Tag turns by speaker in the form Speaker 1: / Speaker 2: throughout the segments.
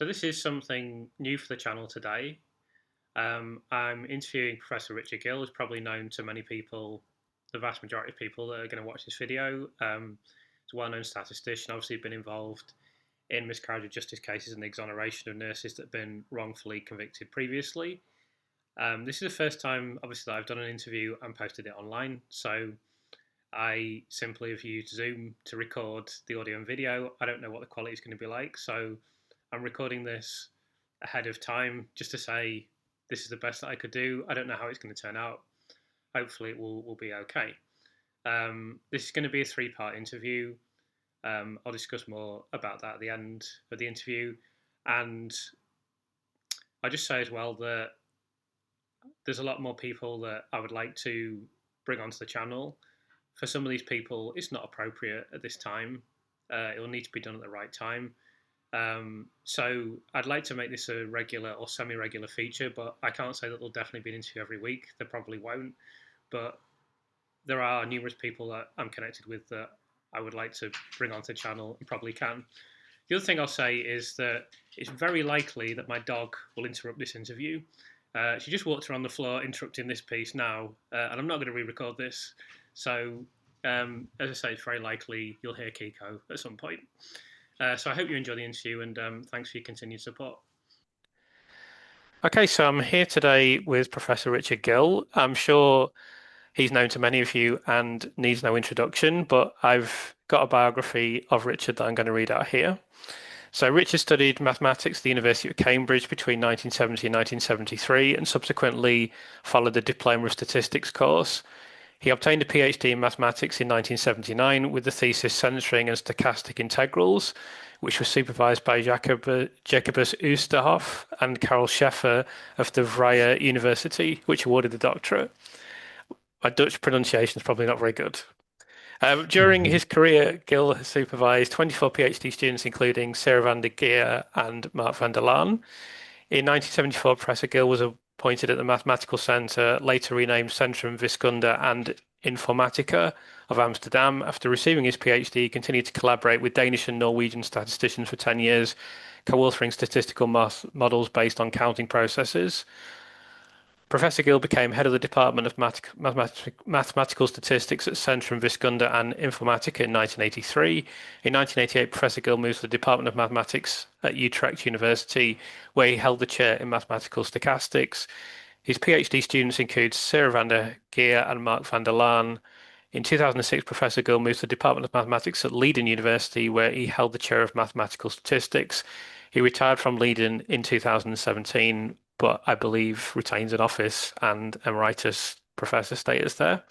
Speaker 1: So this is something new for the channel today. I'm interviewing Professor Richard Gill, who's probably known to many people, the vast majority of people that are going to watch this video. He's a well-known statistician, obviously been involved in miscarriage of justice cases and the exoneration of nurses that have been wrongfully convicted previously. This is the first time, obviously, that I've done an interview and posted it online. So I simply have used Zoom to record the audio and video. I don't know what the quality is going to be like, so I'm recording this ahead of time just to say this is the best that I could do. I don't know how it's going to turn out. Hopefully, it will be okay. This is going to be a three-part interview. I'll discuss more about that at the end of the interview. And I'll just say as well that there's a lot more people that I would like to bring onto the channel. For some of these people, it's not appropriate at this time. It will need to be done at the right time. So I'd like to make this a regular or semi-regular feature, but I can't say that there'll definitely be an interview every week. There probably won't. But there are numerous people that I'm connected with that I would like to bring onto the channel and probably can. The other thing I'll say is that it's very likely that my dog will interrupt this interview. She just walked around the floor interrupting this piece now, and I'm not going to re-record this. So, as I say, it's very likely you'll hear Kiko at some point. So I hope you enjoy the interview, and thanks for your continued support. Okay, so I'm here today with Professor Richard Gill. I'm sure he's known to many of you and needs no introduction, but I've got a biography of Richard that I'm going to read out here. So Richard studied mathematics at the University of Cambridge between 1970 and 1973 and subsequently followed the Diploma of Statistics course. He obtained a PhD in mathematics in 1979 with the thesis Centering and Stochastic Integrals, which was supervised by Jacobus Oosterhoff and Karel Scheffer of the Vrije University, which awarded the doctorate. My Dutch pronunciation is probably not very good. During his career, Gill has supervised 24 PhD students, including Sarah van der Geer and Mark van der Laan. In 1974, Professor Gill was appointed at the Mathematical Centre, later renamed Centrum Wiskunde and Informatica of Amsterdam. After receiving his PhD, he continued to collaborate with Danish and Norwegian statisticians for 10 years, co-authoring statistical models based on counting processes. Professor Gill became head of the Department of Mathematical Statistics at Centrum Wiskunde and Informatica in 1983. In 1988, Professor Gill moved to the Department of Mathematics at Utrecht University, where he held the chair in mathematical stochastics. His PhD students include Sarah van der Geer and Mark van der Laan. In 2006, Professor Gill moved to the Department of Mathematics at Leiden University, where he held the chair of mathematical statistics. He retired from Leiden in 2017, but I believe retains an office and emeritus professor status there.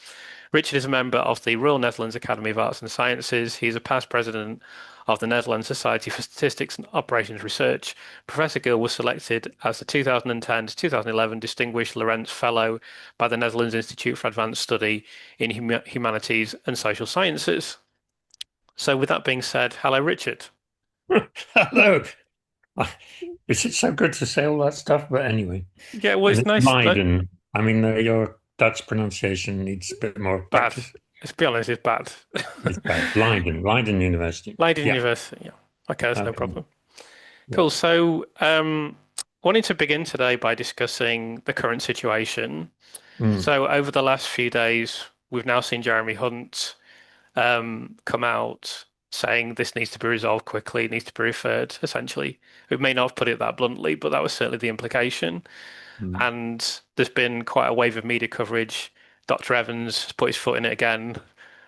Speaker 1: Richard is a member of the Royal Netherlands Academy of Arts and Sciences. He is a past president of the Netherlands Society for Statistics and Operations Research. Professor Gill was selected as the 2010 to 2011 Distinguished Lorentz Fellow by the Netherlands Institute for Advanced Study in Humanities and Social Sciences. So with that being said, hello, Richard.
Speaker 2: Hello. It's so good to say all that stuff, but anyway.
Speaker 1: Yeah, well, it's nice.
Speaker 2: Leiden. I mean, your Dutch pronunciation needs a bit more
Speaker 1: bad. Let's be honest, it's bad.
Speaker 2: It's bad. Leiden University.
Speaker 1: Leiden University, yeah. Okay, that's no problem. Yeah. Cool. So, wanting to begin today by discussing the current situation. So, over the last few days, we've now seen Jeremy Hunt come out saying this needs to be resolved quickly, it needs to be referred, essentially. We may not have put it that bluntly, but that was certainly the implication. And there's been quite a wave of media coverage. Dr. Evans has put his foot in it again.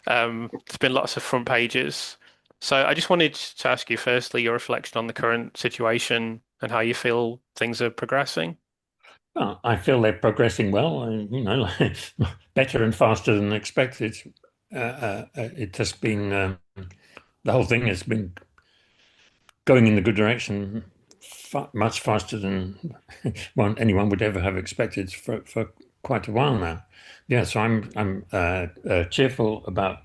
Speaker 1: There's been lots of front pages. So I just wanted to ask you, firstly, your reflection on the current situation and how you feel things are progressing.
Speaker 2: Well, I feel they're progressing well, better and faster than expected. It has been... the whole thing has been going in the good direction much faster than anyone would ever have expected for quite a while now. Yeah, so I'm cheerful about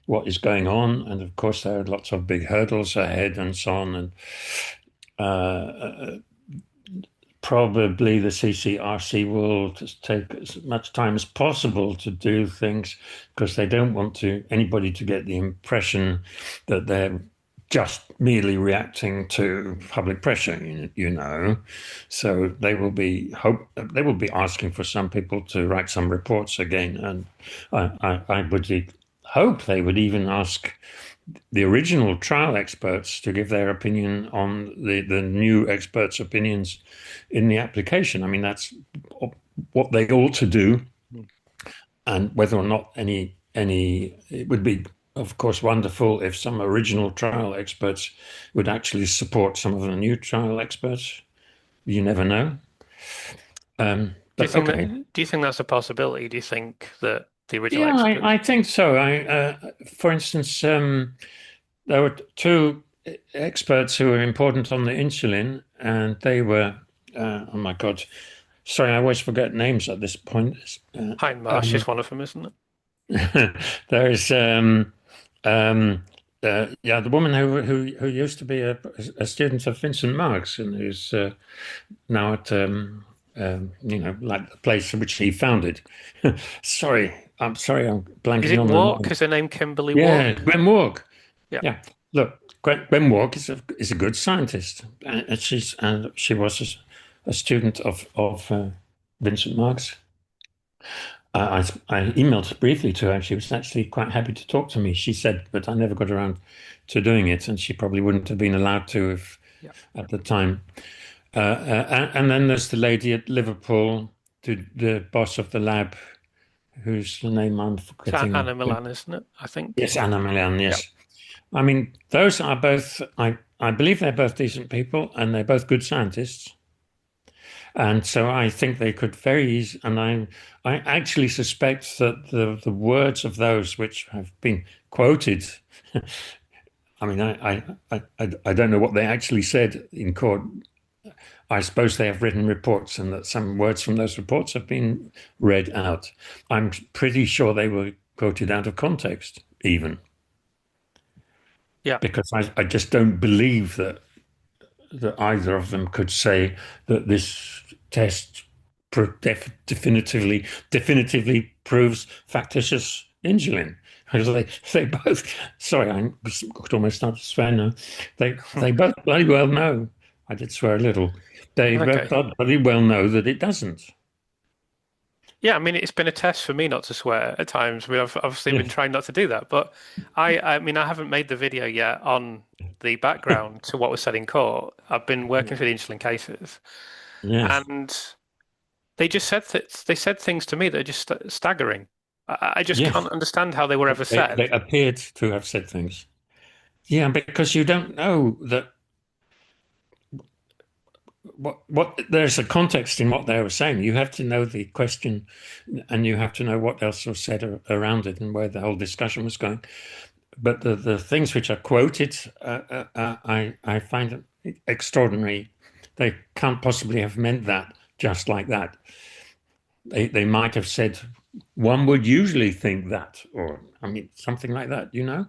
Speaker 2: what is going on, and of course there are lots of big hurdles ahead and so on, and probably the CCRC will just take as much time as possible to do things because they don't want anybody to get the impression that they're just merely reacting to public pressure, you know. So they will be asking for some people to write some reports again, and I would hope they would even ask the original trial experts to give their opinion on the new experts' opinions in the application. I mean, that's what they ought to do, and whether or not it would be, of course, wonderful if some original trial experts would actually support some of the new trial experts. You never know. But okay.
Speaker 1: Do you think that's a possibility? Do you think that the original
Speaker 2: Yeah,
Speaker 1: experts?
Speaker 2: I think so. For instance, there were two experts who were important on the insulin, and they were, oh my God, sorry, I always forget names at this point.
Speaker 1: Hindmarsh
Speaker 2: Um,
Speaker 1: is one of them, isn't it?
Speaker 2: there's, yeah, the woman who used to be a student of Vincent Marks and who's now at, like the place which he founded. Sorry, I'm
Speaker 1: Is
Speaker 2: blanking
Speaker 1: it
Speaker 2: on the
Speaker 1: Walk?
Speaker 2: name.
Speaker 1: Is her name Kimberly
Speaker 2: Yeah,
Speaker 1: Walk?
Speaker 2: Gwen Walk.
Speaker 1: Yeah.
Speaker 2: Yeah, look, Gwen Walk is a good scientist, and she was a student of Vincent Marks. I emailed briefly to her. She was actually quite happy to talk to me. She said, but I never got around to doing it, and she probably wouldn't have been allowed to if
Speaker 1: Yeah.
Speaker 2: at the time. And then there's the lady at Liverpool, the boss of the lab, whose name I'm
Speaker 1: It's
Speaker 2: forgetting.
Speaker 1: Anna Milan, isn't it? I think.
Speaker 2: Yes, Anna Milan,
Speaker 1: Yeah.
Speaker 2: yes. I mean, those are both, I believe they're both decent people and they're both good scientists. And so I think they could very easily, and I actually suspect that the words of those which have been quoted, I mean, I don't know what they actually said in court. I suppose they have written reports and that some words from those reports have been read out. I'm pretty sure they were quoted out of context, even,
Speaker 1: Yeah.
Speaker 2: because I just don't believe that either of them could say that this test definitively proves factitious insulin. Because they both, sorry, I could almost start to swear now. They both bloody well know. I did swear a little. They both
Speaker 1: Okay.
Speaker 2: bloody well know that it doesn't.
Speaker 1: Yeah, I mean, it's been a test for me not to swear at times. I mean, I've obviously been
Speaker 2: Yes,
Speaker 1: trying not to do that, but I mean, I haven't made the video yet on the background to what was said in court. I've been working through the insulin cases,
Speaker 2: yes,
Speaker 1: and they said things to me that are just staggering. I just
Speaker 2: yes.
Speaker 1: can't understand how they were ever said.
Speaker 2: They appeared to have said things. Yeah, because you don't know that what there's a context in what they were saying. You have to know the question, and you have to know what else was said around it and where the whole discussion was going. But the things which are quoted, I find extraordinary. They can't possibly have meant that just like that. They might have said, one would usually think that, or I mean something like that. You know,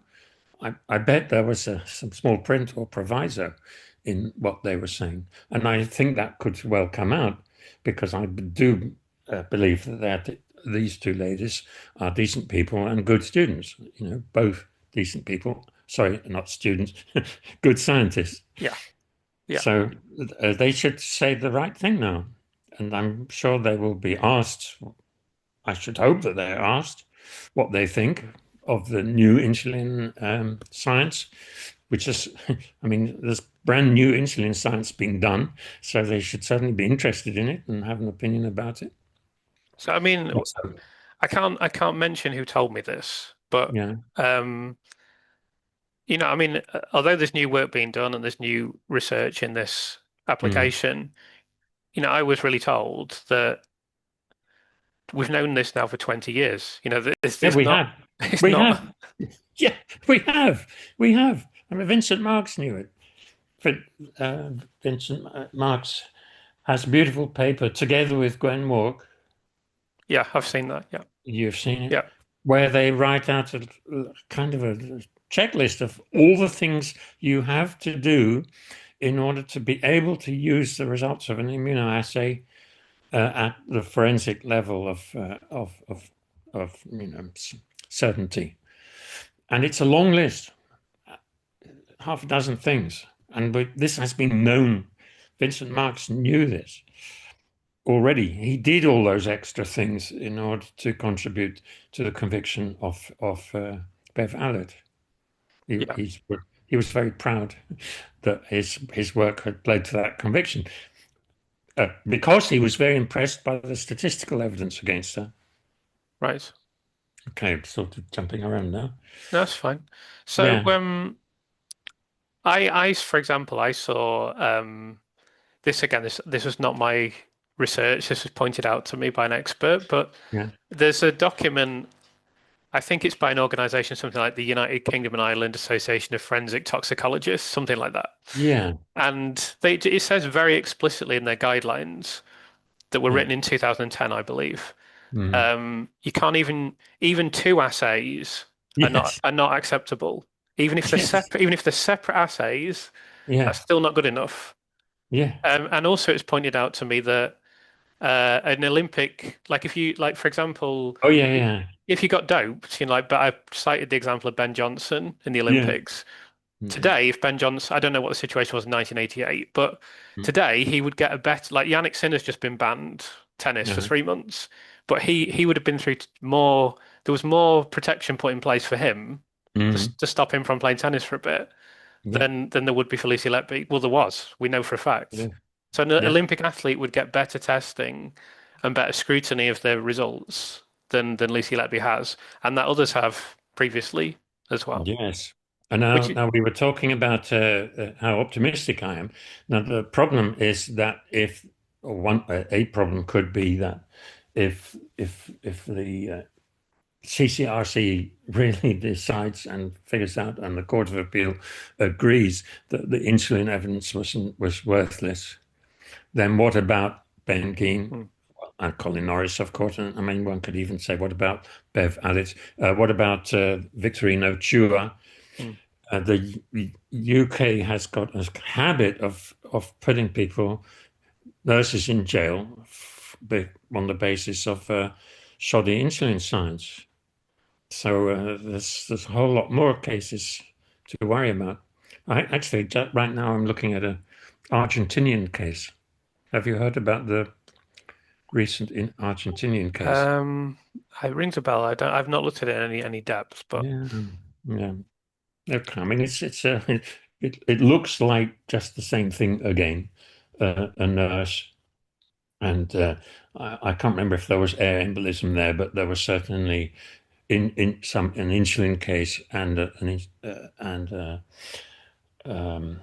Speaker 2: I bet there was some small print or proviso in what they were saying. And I think that could well come out because I do believe that these two ladies are decent people and good students, you know, both decent people. Sorry, not students, good scientists.
Speaker 1: Yeah, yeah.
Speaker 2: So they should say the right thing now. And I'm sure they will be asked, I should hope that they're asked what they think of the new insulin science, which is, I mean, there's brand new insulin science being done, so they should certainly be interested in it and have an opinion about it.
Speaker 1: So I mean,
Speaker 2: Let's hope.
Speaker 1: I can't mention who told me this, but
Speaker 2: Yeah.
Speaker 1: um, I mean, although there's new work being done and there's new research in this
Speaker 2: Mm.
Speaker 1: application, I was really told that we've known this now for 20 years.
Speaker 2: Yeah,
Speaker 1: It's
Speaker 2: we
Speaker 1: not,
Speaker 2: have.
Speaker 1: it's
Speaker 2: We
Speaker 1: not,
Speaker 2: have. Yeah, we have. We have. I mean, Vincent Marks knew it. But Vincent Marks has a beautiful paper together with Gwen Walk.
Speaker 1: yeah, I've seen that. Yeah,
Speaker 2: You've seen it,
Speaker 1: yeah.
Speaker 2: where they write out a kind of a checklist of all the things you have to do in order to be able to use the results of an immunoassay at the forensic level of certainty. And it's a long list. half a dozen things, and this has been known. Vincent Marks knew this already. He did all those extra things in order to contribute to the conviction of Bev Allitt. He,
Speaker 1: Yeah,
Speaker 2: he's, he was very proud that his work had led to that conviction, because he was very impressed by the statistical evidence against her.
Speaker 1: right.
Speaker 2: Okay, sort of jumping around now.
Speaker 1: No, that's fine. So,
Speaker 2: Yeah,
Speaker 1: for example, I saw this again. This was not my research. This was pointed out to me by an expert, but
Speaker 2: yeah,
Speaker 1: there's a document. I think it's by an organization, something like the United Kingdom and Ireland Association of Forensic Toxicologists, something like that.
Speaker 2: yeah,
Speaker 1: And it says very explicitly in their guidelines that were
Speaker 2: yeah.
Speaker 1: written in 2010, I believe.
Speaker 2: Mm.
Speaker 1: You can't even two assays
Speaker 2: Yes,
Speaker 1: are not acceptable.
Speaker 2: yes,
Speaker 1: Even if they're separate assays,
Speaker 2: yeah,
Speaker 1: that's still not good enough.
Speaker 2: yeah.
Speaker 1: And also, it's pointed out to me that an Olympic, like if you like, for example,
Speaker 2: Oh, yeah, yeah,
Speaker 1: if you got doped, but I cited the example of Ben Johnson in the
Speaker 2: yeah.
Speaker 1: Olympics.
Speaker 2: Mm,
Speaker 1: Today, if Ben Johnson, I don't know what the situation was in 1988, but
Speaker 2: mm,
Speaker 1: today he would get a better, like Yannick Sinner's just been banned tennis for
Speaker 2: uh,
Speaker 1: 3 months, but he would have been through more, there was more protection put in place for him
Speaker 2: mm,
Speaker 1: to stop him from playing tennis for a bit
Speaker 2: yeah,
Speaker 1: than there would be for Lucy Letby. Well, there was, we know for a fact.
Speaker 2: yeah,
Speaker 1: So an
Speaker 2: yeah,
Speaker 1: Olympic athlete would get better testing and better scrutiny of their results than Lucy Letby has, and that others have previously as well.
Speaker 2: yes. And
Speaker 1: Which,
Speaker 2: now we were talking about how optimistic I am. Now the problem is that if a problem could be that if the CCRC really decides and figures out, and the Court of Appeal agrees that the insulin evidence was worthless, then what about Ben Geen
Speaker 1: hmm,
Speaker 2: and Colin Norris, of course? And I mean, one could even say, what about Bev Allitt? What about Victorino Chua?
Speaker 1: hmm,
Speaker 2: The UK has got a habit of putting nurses in jail on the basis of shoddy insulin science. So there's a whole lot more cases to worry about. Right now I'm looking at a Argentinian case. Have you heard about the recent in Argentinian case?
Speaker 1: Um, it rings a bell. I've not looked at it in any depth, but
Speaker 2: Yeah, yeah. Okay. I mean, it looks like just the same thing again. A nurse, and I can't remember if there was air embolism there, but there was certainly in some an insulin case and and um,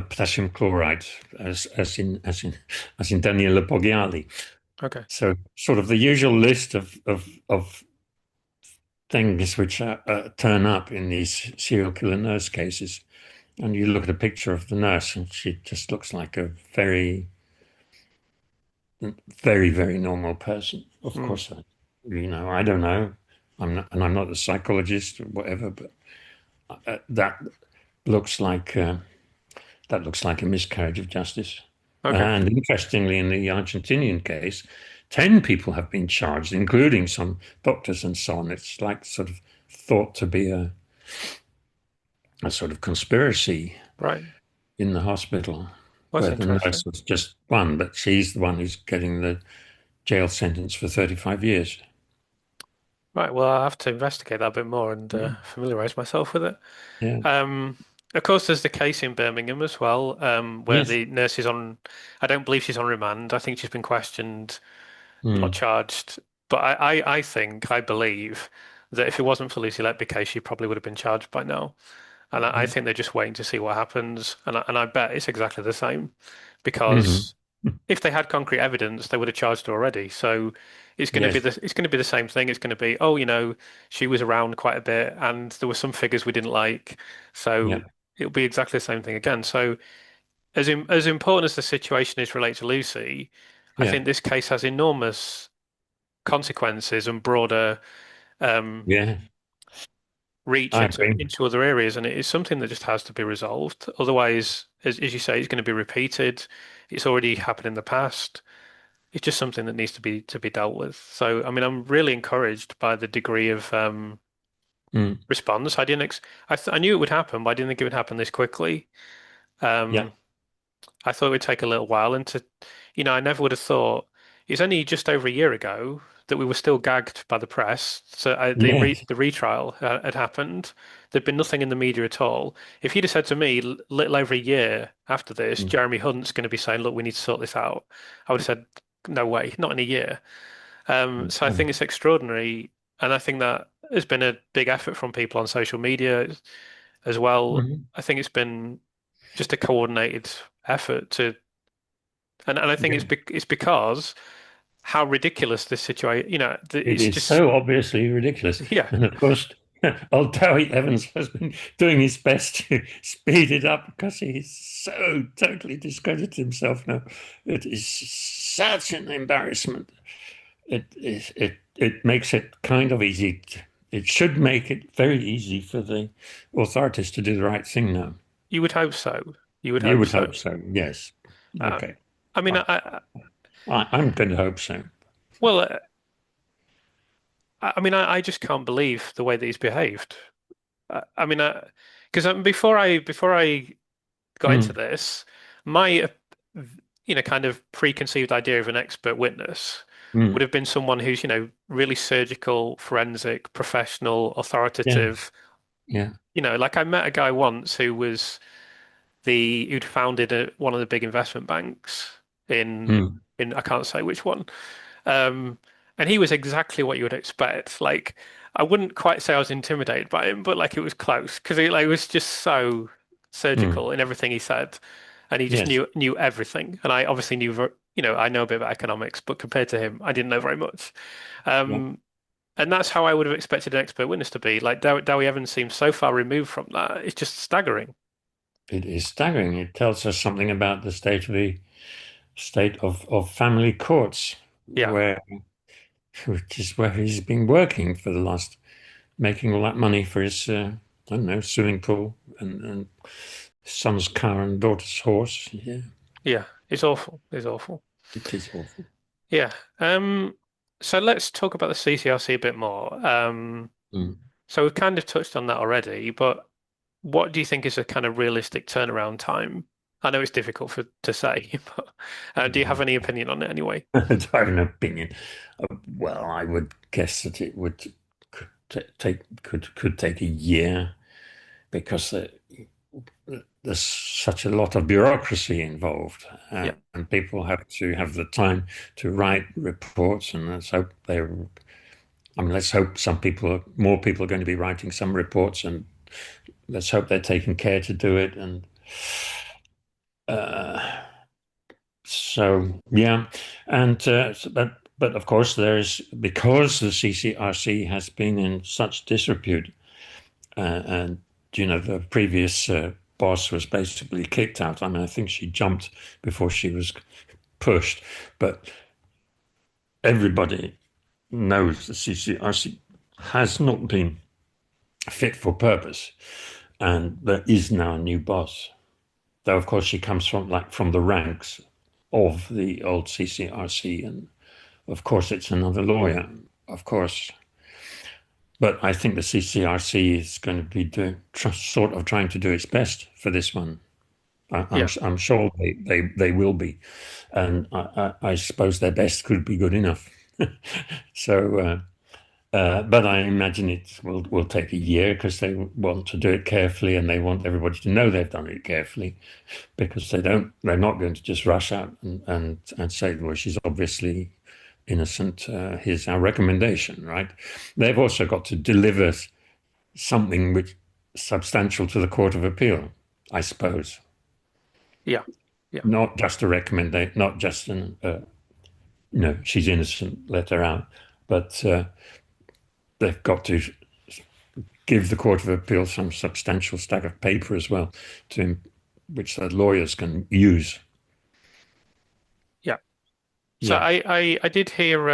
Speaker 2: potassium chloride, as in Daniela Poggiali.
Speaker 1: okay.
Speaker 2: So sort of the usual list of things which turn up in these serial killer nurse cases. And you look at a picture of the nurse, and she just looks like a very, very, very normal person. Of
Speaker 1: Hmm.
Speaker 2: course, I don't know. I'm not a psychologist or whatever, but that looks like a miscarriage of justice.
Speaker 1: Okay.
Speaker 2: And interestingly, in the Argentinian case, 10 people have been charged, including some doctors and so on. It's like sort of thought to be a sort of conspiracy
Speaker 1: Right.
Speaker 2: in the hospital,
Speaker 1: Well, that's
Speaker 2: where the
Speaker 1: interesting.
Speaker 2: nurse was just one, but she's the one who's getting the jail sentence for 35 years.
Speaker 1: Right. Well, I'll have to investigate that a bit more and
Speaker 2: Yeah,
Speaker 1: familiarize myself with it.
Speaker 2: yeah,
Speaker 1: Um, of course, there's the case in Birmingham as well, where
Speaker 2: yes,
Speaker 1: the nurse is on. I don't believe she's on remand. I think she's been questioned, not
Speaker 2: mm,
Speaker 1: charged. But I believe that if it wasn't for Lucy Letby case, she probably would have been charged by now. And I
Speaker 2: yeah,
Speaker 1: think they're just waiting to see what happens. And I bet it's exactly the same
Speaker 2: hmm,
Speaker 1: because if they had concrete evidence, they would have charged her already. So
Speaker 2: yes,
Speaker 1: it's going to be the same thing. It's going to be, oh, she was around quite a bit and there were some figures we didn't like.
Speaker 2: yeah,
Speaker 1: So it'll be exactly the same thing again. So as important as the situation is related to Lucy, I
Speaker 2: yeah,
Speaker 1: think this case has enormous consequences and broader um,
Speaker 2: yeah.
Speaker 1: reach
Speaker 2: I agree.
Speaker 1: into other areas, and it is something that just has to be resolved. Otherwise, as you say, it's going to be repeated. It's already happened in the past. It's just something that needs to be dealt with. So, I mean, I'm really encouraged by the degree of
Speaker 2: Mm.
Speaker 1: response. I knew it would happen, but I didn't think it would happen this quickly.
Speaker 2: Yeah.
Speaker 1: Um, I thought it would take a little while, and I never would have thought it's only just over a year ago that we were still gagged by the press. So
Speaker 2: Yes.
Speaker 1: the retrial had happened. There'd been nothing in the media at all. If you'd have said to me little over a year after this,
Speaker 2: Mm.
Speaker 1: Jeremy Hunt's going to be saying, "Look, we need to sort this out," I would have said, "No way, not in a year." So I think
Speaker 2: Mm.
Speaker 1: it's extraordinary, and I think that has been a big effort from people on social media as well.
Speaker 2: Mm.
Speaker 1: I think it's been just a coordinated effort and I think
Speaker 2: Yeah.
Speaker 1: it's because how ridiculous this situation,
Speaker 2: It
Speaker 1: it's
Speaker 2: is
Speaker 1: just,
Speaker 2: so obviously ridiculous.
Speaker 1: yeah,
Speaker 2: And of course, old Dowie Evans has been doing his best to speed it up because he's so totally discredited himself now. It is such an embarrassment. It makes it kind of easy. It should make it very easy for the authorities to do the right thing now.
Speaker 1: you would hope so. You would
Speaker 2: You
Speaker 1: hope
Speaker 2: would
Speaker 1: so.
Speaker 2: hope so, yes.
Speaker 1: Um,
Speaker 2: Okay.
Speaker 1: I mean,
Speaker 2: I, I'm going to hope so.
Speaker 1: well, I mean, I just can't believe the way that he's behaved. I mean, because before I got into
Speaker 2: Mm.
Speaker 1: this, my kind of preconceived idea of an expert witness would
Speaker 2: Mm.
Speaker 1: have been someone who's, really surgical, forensic, professional,
Speaker 2: Yes.
Speaker 1: authoritative.
Speaker 2: Yeah.
Speaker 1: Like I met a guy once who'd founded one of the big investment banks in
Speaker 2: Mm.
Speaker 1: in I can't say which one. Um, and he was exactly what you would expect. Like I wouldn't quite say I was intimidated by him, but like it was close because he like was just so
Speaker 2: Mm.
Speaker 1: surgical in everything he said, and he just
Speaker 2: Yes.
Speaker 1: knew everything. And I obviously I know a bit about economics, but compared to him, I didn't know very much.
Speaker 2: Yeah.
Speaker 1: Um, and that's how I would have expected an expert witness to be. Like Dowie Evans seems so far removed from that. It's just staggering.
Speaker 2: It is staggering. It tells us something about the state of family courts,
Speaker 1: Yeah,
Speaker 2: where which is where he's been working for the last, making all that money for his I don't know, swimming pool and son's car and daughter's horse. Yeah,
Speaker 1: yeah. It's awful. It's awful.
Speaker 2: it is awful.
Speaker 1: Yeah. So let's talk about the CCRC a bit more.
Speaker 2: Mm.
Speaker 1: So we've kind of touched on that already, but what do you think is a kind of realistic turnaround time? I know it's difficult to say, but do you have any opinion on it anyway?
Speaker 2: I have an opinion. Well, I would guess that it would could take a year because there's such a lot of bureaucracy involved,
Speaker 1: Yeah,
Speaker 2: and people have to have the time to write reports. And let's hope more people are going to be writing some reports, and let's hope they're taking care to do it. And uh, so, yeah, but of course, there's because the CCRC has been in such disrepute, and the previous boss was basically kicked out. I mean, I think she jumped before she was pushed, but everybody knows the CCRC has not been fit for purpose, and there is now a new boss. Though, of course, she comes from the ranks of the old CCRC, and of course, it's another lawyer, of course. But I think the CCRC is going to be sort of trying to do its best for this one.
Speaker 1: yeah,
Speaker 2: I'm sure they will be, and I suppose their best could be good enough. So, but I imagine it will take a year because they want to do it carefully, and they want everybody to know they've done it carefully, because they're not going to just rush out and say, well, she's obviously innocent. Here's our recommendation, right? They've also got to deliver something which substantial to the Court of Appeal, I suppose.
Speaker 1: yeah, yeah,
Speaker 2: Not just a recommendation, not just she's innocent, let her out, but they've got to give the Court of Appeal some substantial stack of paper as well, to which the lawyers can use.
Speaker 1: yeah. So
Speaker 2: Yeah.
Speaker 1: I did hear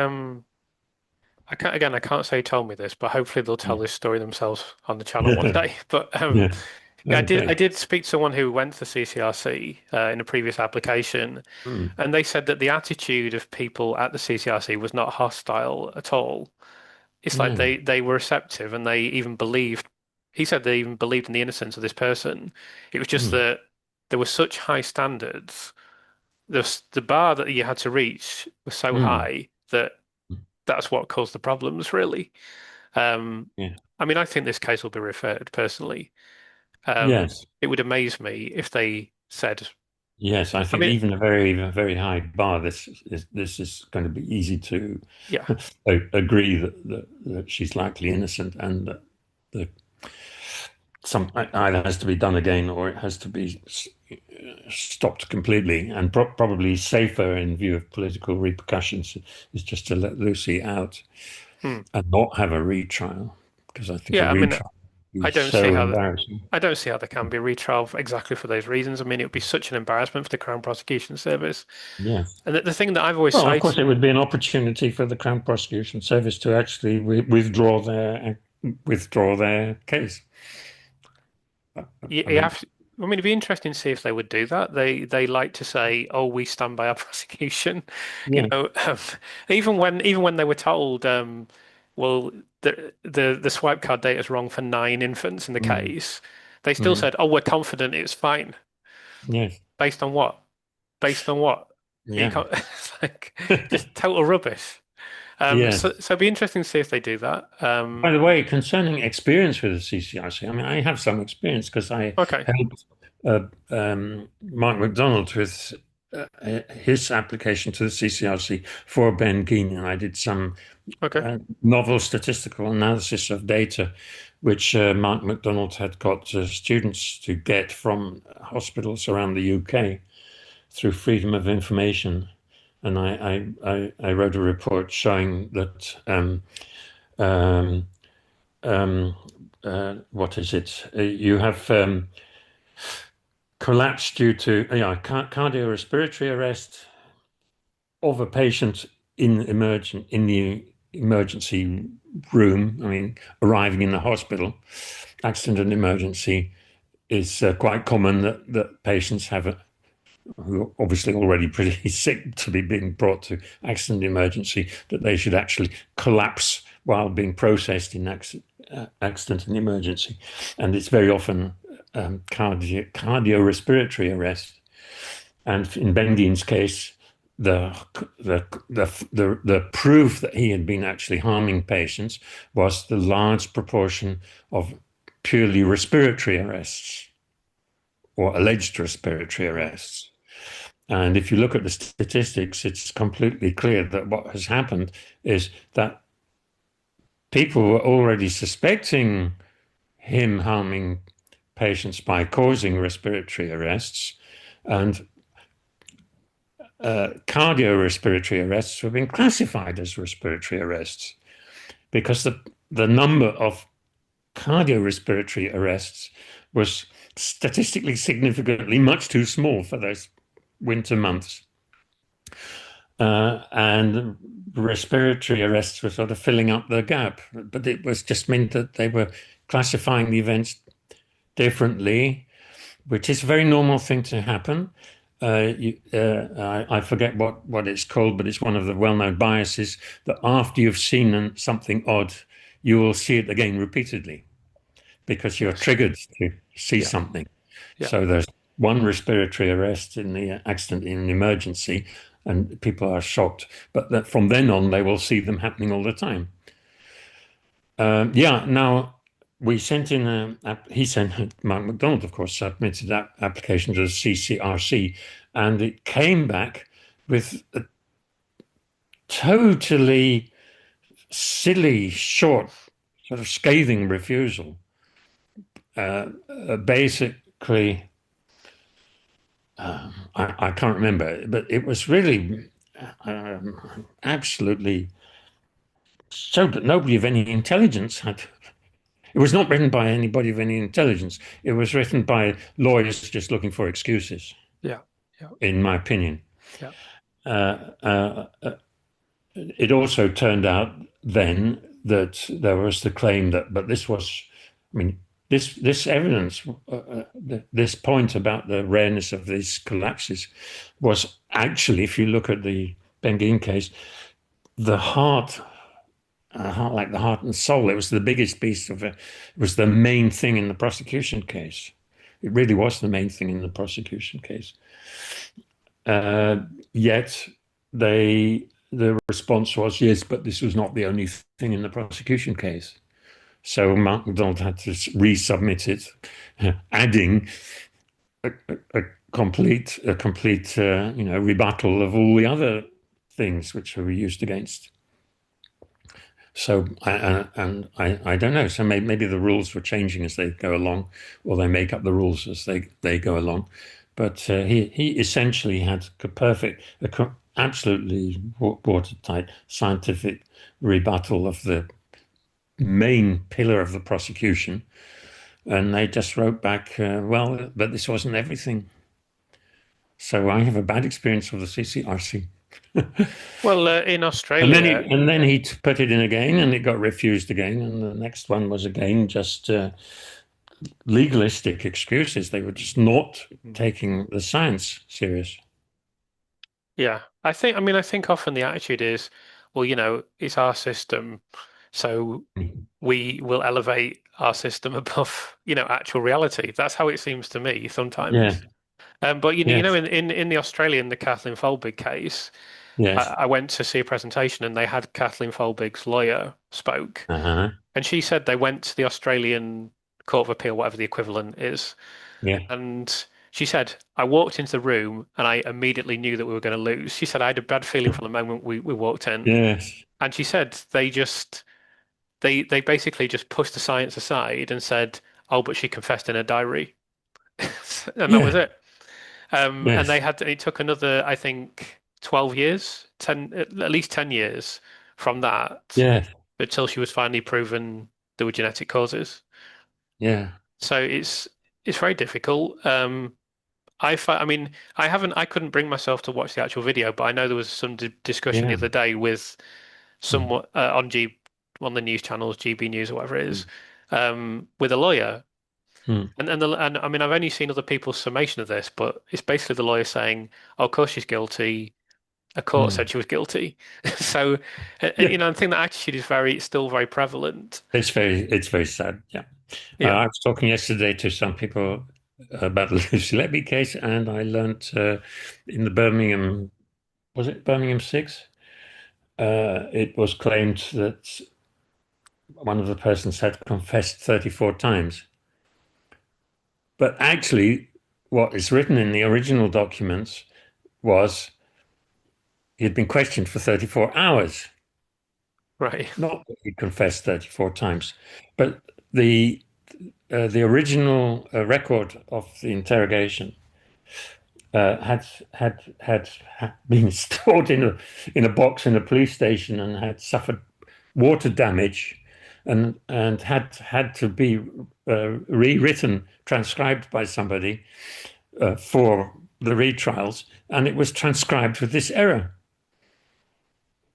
Speaker 1: I can't say who told me this, but hopefully they'll tell
Speaker 2: Mm.
Speaker 1: this story themselves on the channel one day. But
Speaker 2: Yeah.
Speaker 1: yeah, I
Speaker 2: Okay.
Speaker 1: did speak to someone who went to the CCRC in a previous application,
Speaker 2: Mm.
Speaker 1: and they said that the attitude of people at the CCRC was not hostile at all. It's like
Speaker 2: Yeah.
Speaker 1: they were receptive and they even believed. He said they even believed in the innocence of this person. It was just
Speaker 2: Mm.
Speaker 1: that there were such high standards. The bar that you had to reach was so
Speaker 2: Mm.
Speaker 1: high that that's what caused the problems, really. Um,
Speaker 2: Yeah.
Speaker 1: I mean, I think this case will be referred personally.
Speaker 2: Yes.
Speaker 1: It would amaze me if they said,
Speaker 2: Yes. I
Speaker 1: I
Speaker 2: think
Speaker 1: mean,
Speaker 2: even a very high bar, this is going to be easy to
Speaker 1: yeah,
Speaker 2: agree that she's likely innocent and that the some either has to be done again or it has to be stopped completely. And probably safer in view of political repercussions is just to let Lucy out
Speaker 1: hmm.
Speaker 2: and not have a retrial, because I think a
Speaker 1: Yeah. I mean,
Speaker 2: retrial would be
Speaker 1: I don't see
Speaker 2: so
Speaker 1: how
Speaker 2: embarrassing.
Speaker 1: I don't see how there can be a retrial exactly for those reasons. I mean, it would be such an embarrassment for the Crown Prosecution Service.
Speaker 2: Yes.
Speaker 1: And the thing that I've always
Speaker 2: Well, of course,
Speaker 1: cited,
Speaker 2: it would be an opportunity for the Crown Prosecution Service to actually withdraw their case. I
Speaker 1: you
Speaker 2: mean,
Speaker 1: have to, I mean, it'd be interesting to see if they would do that. They like to say, "Oh, we stand by our prosecution," you
Speaker 2: yeah.
Speaker 1: know. Even when they were told, well, the swipe card data is wrong for 9 infants in the
Speaker 2: Mm,
Speaker 1: case, they still
Speaker 2: mm,
Speaker 1: said, "Oh, we're confident it's fine."
Speaker 2: yes.
Speaker 1: Based on what? Based on what? You
Speaker 2: Yeah.
Speaker 1: can't, it's like just total rubbish. So
Speaker 2: Yes.
Speaker 1: it'd be interesting to see if they do that.
Speaker 2: By the way, concerning experience with the CCRC, I mean, I have some experience because I
Speaker 1: Okay,
Speaker 2: helped Mark MacDonald with his application to the CCRC for Ben Geen, and I did some
Speaker 1: okay,
Speaker 2: novel statistical analysis of data, which Mark MacDonald had got students to get from hospitals around the UK through Freedom of Information. And I wrote a report showing that um, um, what is it? You have collapse due to cardiorespiratory arrest of a patient in the emergency room. I mean, arriving in the hospital, accident and emergency is quite common that patients have who are obviously already pretty sick to be being brought to accident emergency, that they should actually collapse while being processed in accident and emergency. And it's very often cardiorespiratory arrest. And in Bendine's case, the, the proof that he had been actually harming patients was the large proportion of purely respiratory arrests or alleged respiratory
Speaker 1: mm,
Speaker 2: arrests. And if you look at the statistics, it's completely clear that what has happened is that people were already suspecting him harming patients by causing respiratory arrests, and cardiorespiratory arrests were being classified as respiratory arrests because the number of cardiorespiratory arrests was statistically significantly much too small for those winter months. And respiratory arrests were sort of filling up the gap. But it was just meant that they were classifying the events differently, which is a very normal thing to happen. I forget what it's called, but it's one of the well-known biases that after you've seen something odd, you will see it again repeatedly because you're
Speaker 1: yes,
Speaker 2: triggered to see
Speaker 1: yeah,
Speaker 2: something.
Speaker 1: yeah.
Speaker 2: So there's one respiratory arrest in the accident in an emergency, and people are shocked. But that from then on, they will see them happening all the time. Yeah. Now we sent in he sent Mark MacDonald, of course, submitted that application to the CCRC, and it came back with a totally silly, short, sort of scathing refusal. Basically, I can't remember, but it was really absolutely showed that nobody of any intelligence had. It was not written by anybody of any intelligence. It was written by lawyers just looking for excuses,
Speaker 1: Yeah, yeah,
Speaker 2: in my opinion.
Speaker 1: yeah,
Speaker 2: Uh, uh, it also turned out then that there was the claim that, but this was, I mean, this evidence, this point about the rareness of these collapses, was actually, if you look at the Benguin case, the heart like the heart and soul. It was the biggest piece of it. It was the main thing in the prosecution case. It really was the main thing in the prosecution case. Uh, Yet the response was yes, but this was not the only thing in the prosecution case. So Mark McDonald had to resubmit it, adding a complete rebuttal of all the other things which were used against. So I don't know. So maybe the rules were changing as they go along, or they make up the rules as they go along. But he essentially had absolutely watertight scientific rebuttal of the main pillar of the prosecution, and they just wrote back, well, but this wasn't everything. So I have a bad experience with the CCRC.
Speaker 1: Well, in
Speaker 2: And then
Speaker 1: Australia,
Speaker 2: he put it in again, and it got refused again. And the next one was again just legalistic excuses. They were just not taking the science serious.
Speaker 1: yeah, I think often the attitude is, well, it's our system, so we will elevate our system above, actual reality. That's how it seems to me
Speaker 2: Yeah.
Speaker 1: sometimes. But
Speaker 2: Yes.
Speaker 1: in the Australian, the Kathleen Folbig case,
Speaker 2: Yes.
Speaker 1: I went to see a presentation and they had Kathleen Folbig's lawyer spoke,
Speaker 2: Uh-huh.
Speaker 1: and she said they went to the Australian Court of Appeal, whatever the equivalent is,
Speaker 2: Yeah.
Speaker 1: and she said, I walked into the room and I immediately knew that we were going to lose. She said, I had a bad feeling from the moment we walked in.
Speaker 2: Yes.
Speaker 1: And she said they basically just pushed the science aside and said, oh, but she confessed in her diary. And that was
Speaker 2: Yeah.
Speaker 1: it. And
Speaker 2: Yes.
Speaker 1: it took another, I think, 12 years, 10, at least 10 years from that
Speaker 2: Yes.
Speaker 1: until she was finally proven there were genetic causes.
Speaker 2: Yeah.
Speaker 1: So it's very difficult. I mean, I couldn't bring myself to watch the actual video, but I know there was some discussion the
Speaker 2: Yeah.
Speaker 1: other day with
Speaker 2: Mm.
Speaker 1: someone one of the news channels, GB News or whatever it is,
Speaker 2: Mm.
Speaker 1: with a lawyer.
Speaker 2: Mm.
Speaker 1: And I mean, I've only seen other people's summation of this, but it's basically the lawyer saying, "Oh, of course she's guilty. A court said
Speaker 2: Mm.
Speaker 1: she was guilty." So,
Speaker 2: Yeah.
Speaker 1: I think that attitude is still very prevalent.
Speaker 2: It's very sad. Yeah.
Speaker 1: Yeah,
Speaker 2: I was talking yesterday to some people about the Lucy Letby case, and I learned in the Birmingham, was it Birmingham 6? It was claimed that one of the persons had confessed 34 times. But actually, what is written in the original documents was he had been questioned for 34 hours,
Speaker 1: right.
Speaker 2: not that he confessed 34 times. But the the original record of the interrogation had been stored in a box in a police station and had suffered water damage, and had to be rewritten, transcribed by somebody for the retrials, and it was transcribed with this error,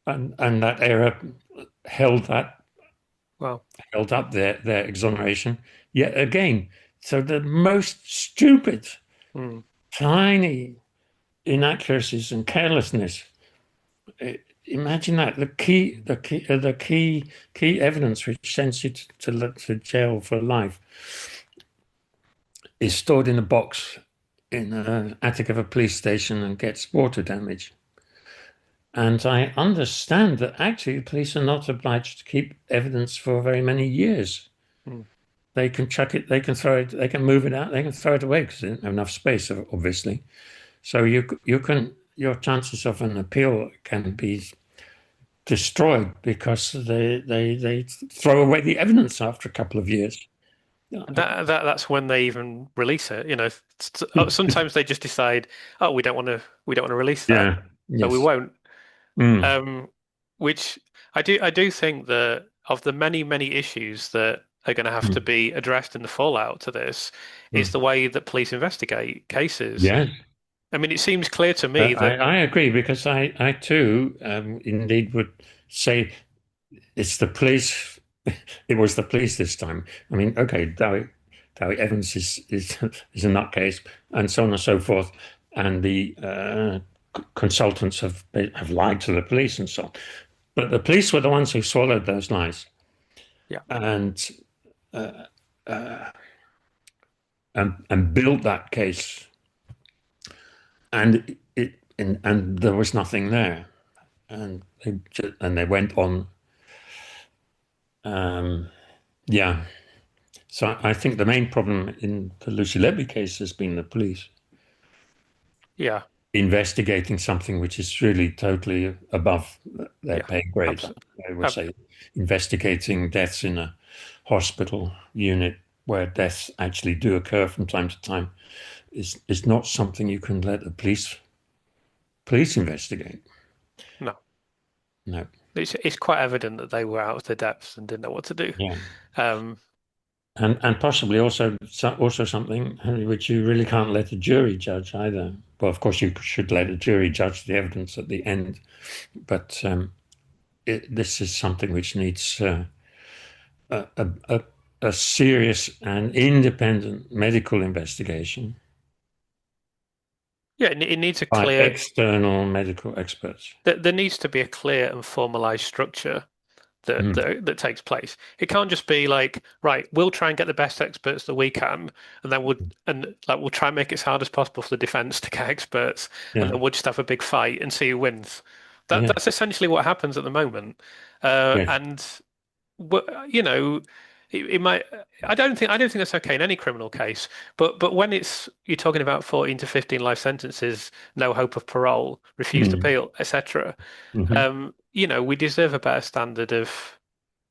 Speaker 2: and that error held that
Speaker 1: Well,
Speaker 2: held up their exoneration yet again. So the most stupid,
Speaker 1: mm.
Speaker 2: tiny inaccuracies and carelessness. Imagine that the key evidence which sends you to jail for life is stored in a box in an attic of a police station and gets water damage. And I understand that actually the police are not obliged to keep evidence for very many years.
Speaker 1: Mm.
Speaker 2: They can chuck it, they can throw it, they can move it out, they can throw it away because they don't have enough space, obviously. So your chances of an appeal can be destroyed because they throw away the evidence after a couple of years. Yeah.
Speaker 1: That's when they even release it. Sometimes they just decide, oh, we don't want to release that,
Speaker 2: Yeah.
Speaker 1: so we
Speaker 2: Yes.
Speaker 1: won't.
Speaker 2: Mm.
Speaker 1: Um, which I do think that of the many issues that are going to have to
Speaker 2: Mm.
Speaker 1: be addressed in the fallout to this is
Speaker 2: Mm.
Speaker 1: the way that police investigate cases.
Speaker 2: Yes.
Speaker 1: I mean, it seems clear to
Speaker 2: I,
Speaker 1: me that
Speaker 2: I agree because I too indeed would say it's the police. It was the police this time. I mean, okay, Dowie Evans is a nutcase, and so on and so forth, and the consultants have lied to the police and so on. But the police were the ones who swallowed those lies
Speaker 1: Yeah.
Speaker 2: and uh, and built that case, and and there was nothing there, and they went on. Um, yeah. So I think the main problem in the Lucy Letby case has been the police
Speaker 1: Yeah.
Speaker 2: investigating something which is really totally above their
Speaker 1: Yeah.
Speaker 2: pay grade.
Speaker 1: Absolutely.
Speaker 2: I would say investigating deaths in a hospital unit where deaths actually do occur from time to time is not something you can let the police investigate.
Speaker 1: No.
Speaker 2: No.
Speaker 1: It's quite evident that they were out of their depths and didn't know what to do.
Speaker 2: Yeah.
Speaker 1: Um,
Speaker 2: And possibly also something which you really can't let a jury judge either. Well, of course, you should let a jury judge the evidence at the end, but this is something which needs a, a, a, a serious and independent medical investigation
Speaker 1: yeah, it needs a
Speaker 2: by
Speaker 1: clear.
Speaker 2: external medical experts.
Speaker 1: There needs to be a clear and formalized structure
Speaker 2: Mm.
Speaker 1: that takes place. It can't just be like, right, we'll try and get the best experts that we can, and then we'll try and make it as hard as possible for the defense to get experts, and
Speaker 2: Yeah,
Speaker 1: then we'll just have a big fight and see who wins.
Speaker 2: yeah,
Speaker 1: That's essentially what happens at the moment.
Speaker 2: yes.
Speaker 1: And you know, it might. I don't think that's okay in any criminal case. But when you're talking about 14 to 15 life sentences, no hope of parole, refused
Speaker 2: Mm.
Speaker 1: appeal, etc.
Speaker 2: Hmm.
Speaker 1: We deserve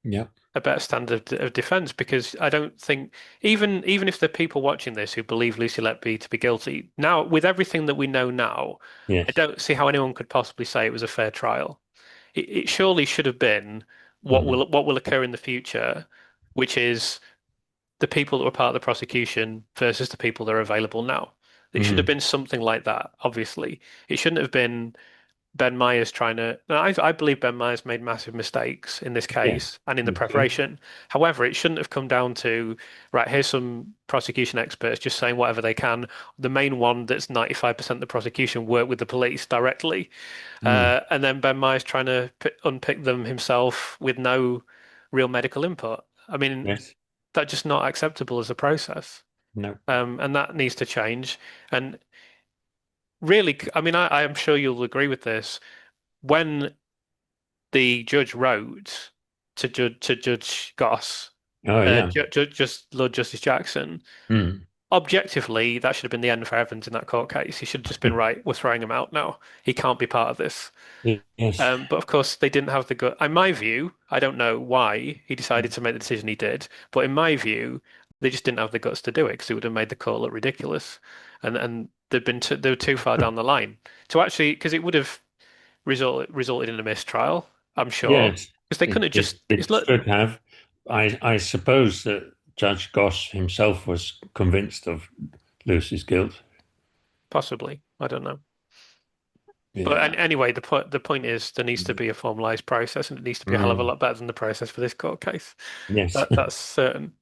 Speaker 2: Yeah,
Speaker 1: a better standard of defense because I don't think even if the people watching this who believe Lucy Letby to be guilty now, with everything that we know now, I
Speaker 2: yes.
Speaker 1: don't see how anyone could possibly say it was a fair trial. It surely should have been
Speaker 2: Hmm.
Speaker 1: what will occur in the future, which is the people that were part of the prosecution versus the people that are available now. It should have
Speaker 2: Hmm.
Speaker 1: been something like that, obviously. It shouldn't have been Ben Myers trying to. No, I believe Ben Myers made massive mistakes in this
Speaker 2: Yes,
Speaker 1: case and in the
Speaker 2: me too.
Speaker 1: preparation. However, it shouldn't have come down to, right, here's some prosecution experts just saying whatever they can. The main one that's 95% of the prosecution worked with the police directly.
Speaker 2: Mm.
Speaker 1: And then Ben Myers trying to unpick them himself with no real medical input. I mean,
Speaker 2: Yes,
Speaker 1: that's just not acceptable as a process.
Speaker 2: no.
Speaker 1: And that needs to change. And really, I mean, I am sure you'll agree with this. When the judge wrote to Judge Goss,
Speaker 2: Oh, yeah.
Speaker 1: just Lord Justice Jackson,
Speaker 2: Mm.
Speaker 1: objectively, that should have been the end for Evans in that court case. He should have just been right. We're throwing him out now. He can't be part of this.
Speaker 2: Yes.
Speaker 1: But of course, they didn't have the gut. In my view, I don't know why he decided to make the decision he did, but in my view, they just didn't have the guts to do it because it would have made the court look ridiculous, and they were too far down the line to actually because it would have resulted in a mistrial. I'm sure
Speaker 2: Yes,
Speaker 1: because they couldn't have just.
Speaker 2: it
Speaker 1: It's like
Speaker 2: should have. I suppose that Judge Goss himself was convinced of Lucy's guilt.
Speaker 1: possibly. I don't know. But
Speaker 2: Yeah.
Speaker 1: anyway, the point is there needs to be a formalized process, and it needs to be a hell of a
Speaker 2: Mm.
Speaker 1: lot better than the process for this court case.
Speaker 2: Yes.
Speaker 1: That's certain.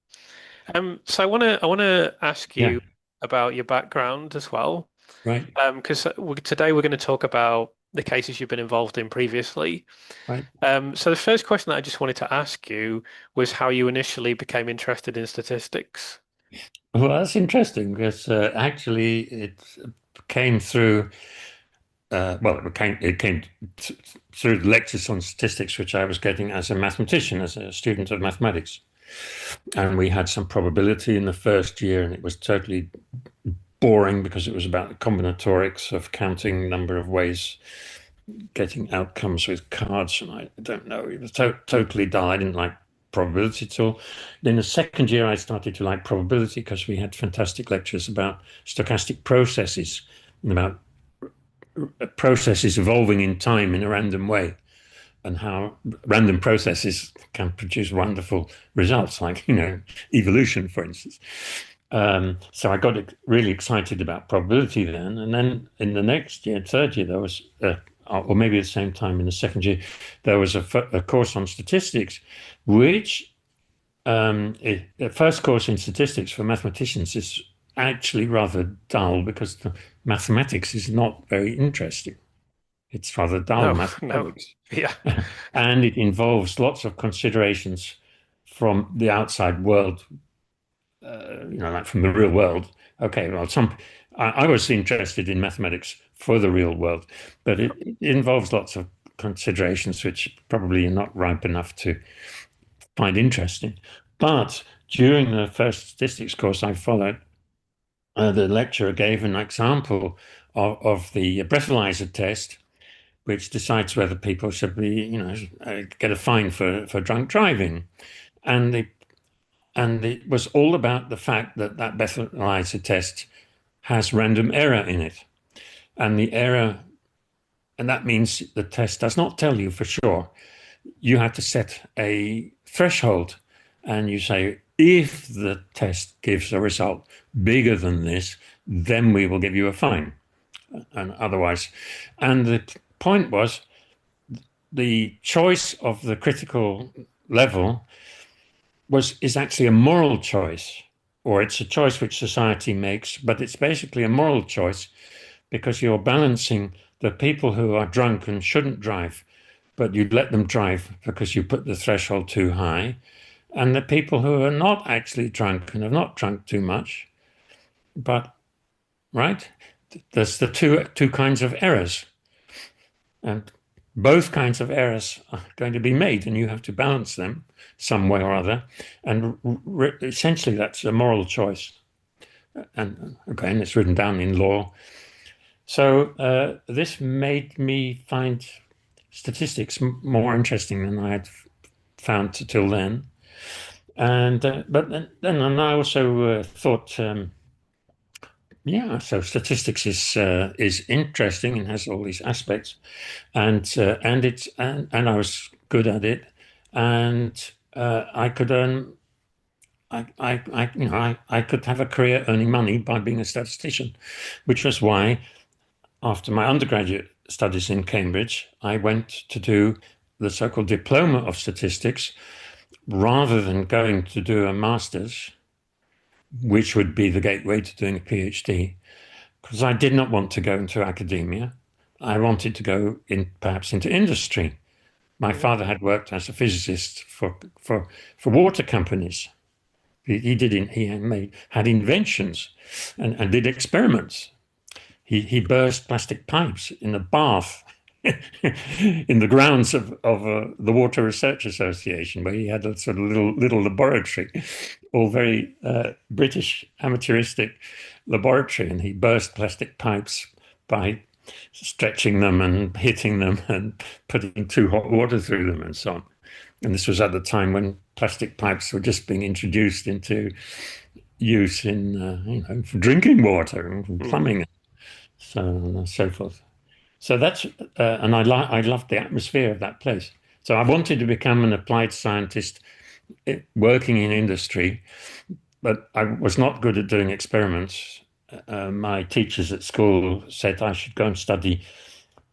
Speaker 1: So I want to ask
Speaker 2: Yeah.
Speaker 1: you about your background as well,
Speaker 2: Right.
Speaker 1: because today we're going to talk about the cases you've been involved in previously.
Speaker 2: Right.
Speaker 1: So the first question that I just wanted to ask you was how you initially became interested in statistics.
Speaker 2: Well, that's interesting because actually it came through. Well, it came through the lectures on statistics, which I was getting as a mathematician, as a student of mathematics. And we had some probability in the first year, and it was totally boring because it was about the combinatorics of counting number of ways, getting outcomes with cards, and I don't know. It was totally dull. I didn't like probability at all. Then the second year, I started to like probability because we had fantastic lectures about stochastic processes and about processes evolving in time in a random way and how random processes can produce wonderful results, like, evolution, for instance. So I got really excited about probability then. And then in the next year, third year, there was, or maybe at the same time in the second year, there was a course on statistics, which the first course in statistics for mathematicians is actually rather dull because the mathematics is not very interesting. It's rather dull
Speaker 1: No, no.
Speaker 2: mathematics.
Speaker 1: Yeah.
Speaker 2: And it involves lots of considerations from the outside world, like from the real world. Okay, well, I was interested in mathematics for the real world, but it involves lots of considerations which probably you're not ripe enough to find interesting. But during the first statistics course I followed, the lecturer gave an example of the breathalyzer test, which decides whether people should be, get a fine for drunk driving. And the and it was all about the fact that that breathalyzer test has random error in it. And the error, and that means the test does not tell you for sure. You have to set a threshold and you say, if the test gives a result bigger than this, then we will give you a fine. And otherwise, and the point was the choice of the critical level is actually a moral choice, or it's a choice which society makes, but it's basically a moral choice because you're balancing the people who are drunk and shouldn't drive, but you'd let them drive because you put the threshold too high, and the people who are not actually drunk and have not drunk too much, but right? There's the two kinds of errors, and both kinds of errors are going to be made, and you have to balance them some way or other. And essentially, that's a moral choice. And again, it's written down in law. So this made me find statistics more interesting than I had found till then. And but then and I also thought, yeah, so statistics is interesting and has all these aspects, and I was good at it, and I could earn. I could have a career earning money by being a statistician, which was why after my undergraduate studies in Cambridge, I went to do the so-called diploma of statistics rather than going to do a master's, which would be the gateway to doing a PhD, because I did not want to go into academia. I wanted to go in perhaps into industry. My father had worked as a physicist for water companies. He had inventions and did experiments. He burst plastic pipes in a bath in the grounds of the Water Research Association, where he had a sort of little laboratory, all very British amateuristic laboratory, and he burst plastic pipes by stretching them and hitting them and putting too hot water through them and so on. And this was at the time when plastic pipes were just being introduced into use in, for drinking water and
Speaker 1: Mm.
Speaker 2: plumbing, so on and so forth. So that's and I loved the atmosphere of that place. So I wanted to become an applied scientist working in industry, but I was not good at doing experiments. My teachers at school said I should go and study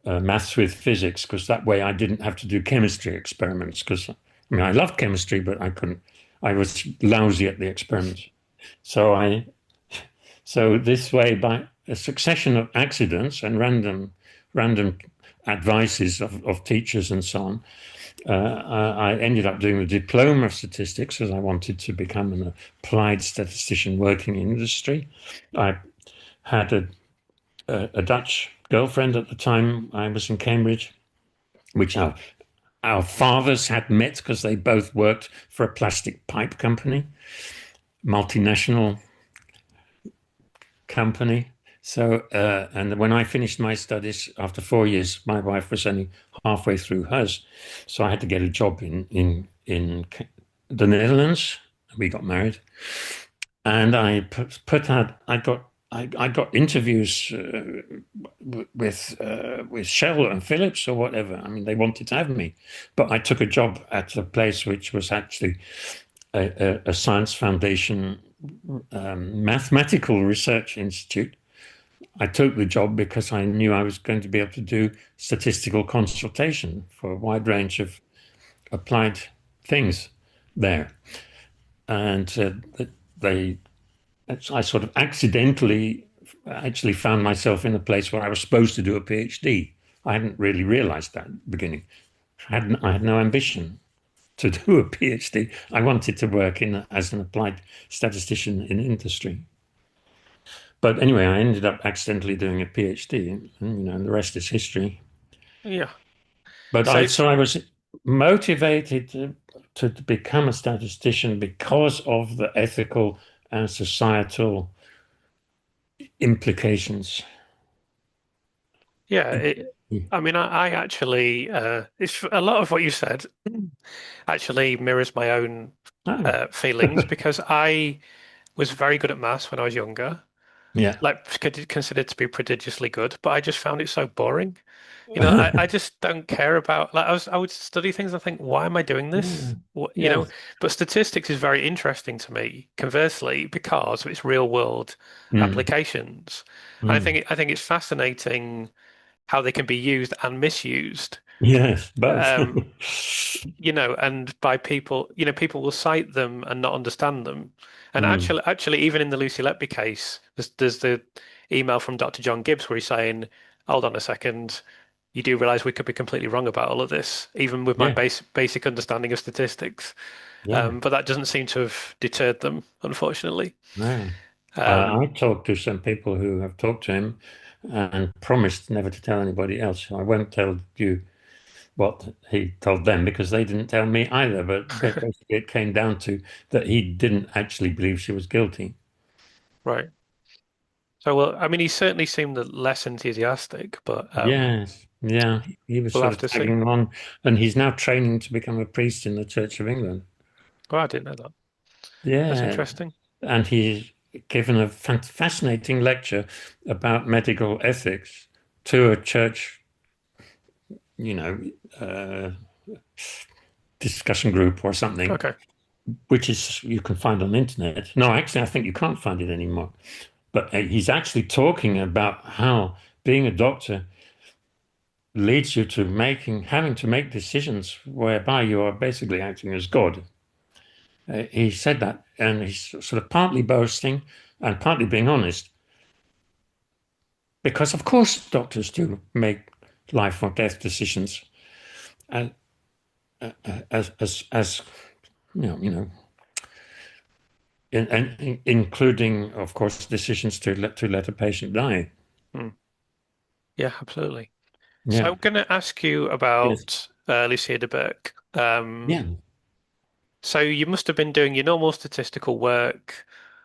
Speaker 2: maths with physics because that way I didn't have to do chemistry experiments. Because I mean I loved chemistry, but I couldn't. I was lousy at the experiments. So this way, by a succession of accidents and random advices of teachers and so on, I ended up doing the diploma of statistics as I wanted to become an applied statistician working in industry. I had a Dutch girlfriend at the time I was in Cambridge, which our fathers had met because they both worked for a plastic pipe company, multinational company. So, and when I finished my studies after 4 years, my wife was only halfway through hers, so I had to get a job in the Netherlands. We got married, and I put out. I got interviews with Shell and Phillips or whatever. I mean, they wanted to have me, but I took a job at a place which was actually a science foundation mathematical research institute. I took the job because I knew I was going to be able to do statistical consultation for a wide range of applied things there. And they, I sort of accidentally actually found myself in a place where I was supposed to do a PhD I hadn't really realized that at the beginning. I had no ambition to do a PhD. I wanted to work as an applied statistician in industry. But anyway, I ended up accidentally doing a PhD, and the rest is history.
Speaker 1: Yeah.
Speaker 2: But
Speaker 1: So
Speaker 2: I was motivated to become a statistician because of the ethical and societal implications.
Speaker 1: yeah, I mean, I actually, it's a lot of what you said actually mirrors my own
Speaker 2: Oh,
Speaker 1: feelings because I was very good at maths when I was younger,
Speaker 2: yeah.
Speaker 1: like considered to be prodigiously good, but I just found it so boring. I just don't care about like I would study things and think, why am I doing this?
Speaker 2: Yeah.
Speaker 1: What,
Speaker 2: Yes.
Speaker 1: but statistics is very interesting to me, conversely, because of its real world
Speaker 2: Mm,
Speaker 1: applications. And
Speaker 2: mm.
Speaker 1: I think it's fascinating how they can be used and misused.
Speaker 2: Yes, both.
Speaker 1: Um, and by people, people will cite them and not understand them. And
Speaker 2: Mm.
Speaker 1: actually, even in the Lucy Letby case, there's the email from Dr. John Gibbs where he's saying, "Hold on a second, you do realize we could be completely wrong about all of this, even with my
Speaker 2: Yeah,
Speaker 1: basic understanding of statistics."
Speaker 2: yeah.
Speaker 1: But that doesn't seem to have deterred them, unfortunately.
Speaker 2: No. I
Speaker 1: Um,
Speaker 2: talked to some people who have talked to him and promised never to tell anybody else. I won't tell you what he told them because they didn't tell me either. But basically, it came down to that he didn't actually believe she was guilty.
Speaker 1: right. So, well, I mean, he certainly seemed less enthusiastic, but
Speaker 2: Yes, yeah, he was
Speaker 1: we'll
Speaker 2: sort
Speaker 1: have
Speaker 2: of
Speaker 1: to see.
Speaker 2: tagging along, and he's now training to become a priest in the Church of England.
Speaker 1: Oh, I didn't know that. That's
Speaker 2: Yeah,
Speaker 1: interesting.
Speaker 2: and he's given a fascinating lecture about medical ethics to a church, you know, uh, discussion group or something,
Speaker 1: Okay.
Speaker 2: which is you can find on the internet. No, actually, I think you can't find it anymore. But he's actually talking about how being a doctor leads you to having to make decisions whereby you are basically acting as God. He said that, and he's sort of partly boasting and partly being honest, because of course doctors do make life or death decisions, and as and including, of course, decisions to let a patient die.
Speaker 1: Hmm. Yeah, absolutely. So
Speaker 2: Yeah.
Speaker 1: I'm going to ask you
Speaker 2: Yes.
Speaker 1: about Lucia de Berk.
Speaker 2: Yeah.
Speaker 1: So you must have been doing your normal statistical work,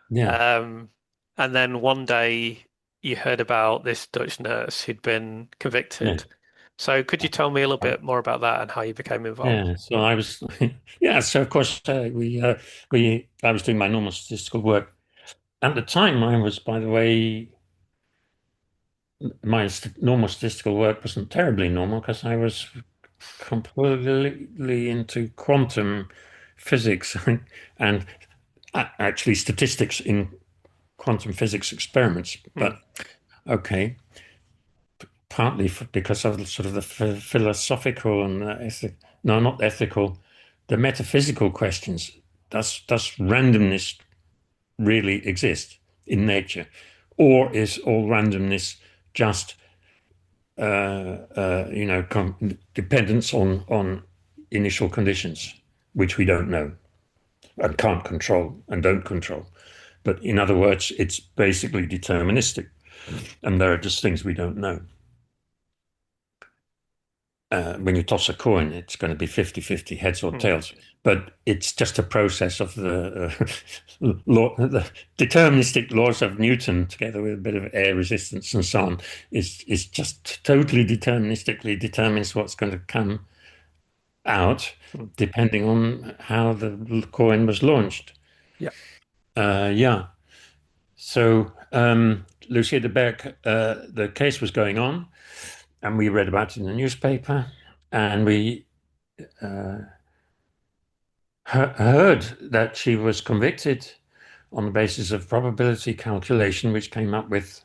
Speaker 2: Yeah.
Speaker 1: um, and then one day you heard about this Dutch nurse who'd been
Speaker 2: Yeah.
Speaker 1: convicted. So could you tell me a little bit more about that and how you became involved?
Speaker 2: Yeah, so I was, yeah. So of course, I was doing my normal statistical work at the time. I was, by the way, my normal statistical work wasn't terribly normal because I was completely into quantum physics and actually statistics in quantum physics experiments.
Speaker 1: Hmm.
Speaker 2: But okay, partly because of sort of the philosophical and no, not ethical, the metaphysical questions. Does randomness really exist in nature, or is all randomness just dependence on initial conditions, which we don't know and can't control and don't control. But in other words, it's basically deterministic, and there are just things we don't know. When you toss a coin, it's going to be 50-50 heads or
Speaker 1: Hmm.
Speaker 2: tails. But it's just a process of the deterministic laws of Newton, together with a bit of air resistance and so on, is just totally deterministically determines what's going to come out,
Speaker 1: Hmm.
Speaker 2: depending on how the coin was launched.
Speaker 1: Yeah.
Speaker 2: Yeah. So Lucia de Berk, the case was going on, and we read about it in the newspaper, and we heard that she was convicted on the basis of probability calculation, which came up with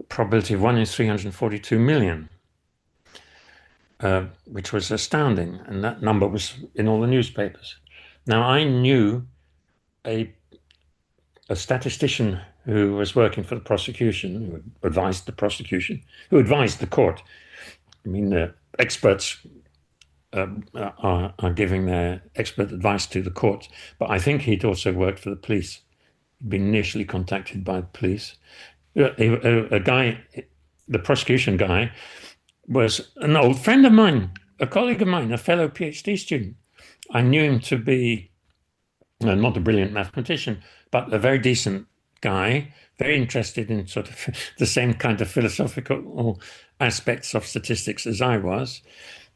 Speaker 2: a probability of 1 in 342 million, which was astounding. And that number was in all the newspapers. Now, I knew a, a statistician who was working for the prosecution, who advised the prosecution, who advised the court. I mean, experts are giving their expert advice to the court, but I think he'd also worked for the police. He'd been initially contacted by the police. A guy, the prosecution guy, was an old friend of mine, a colleague of mine, a fellow PhD student. I knew him to be not a brilliant mathematician, but a very decent guy, very interested in sort of the same kind of philosophical aspects of statistics as I was.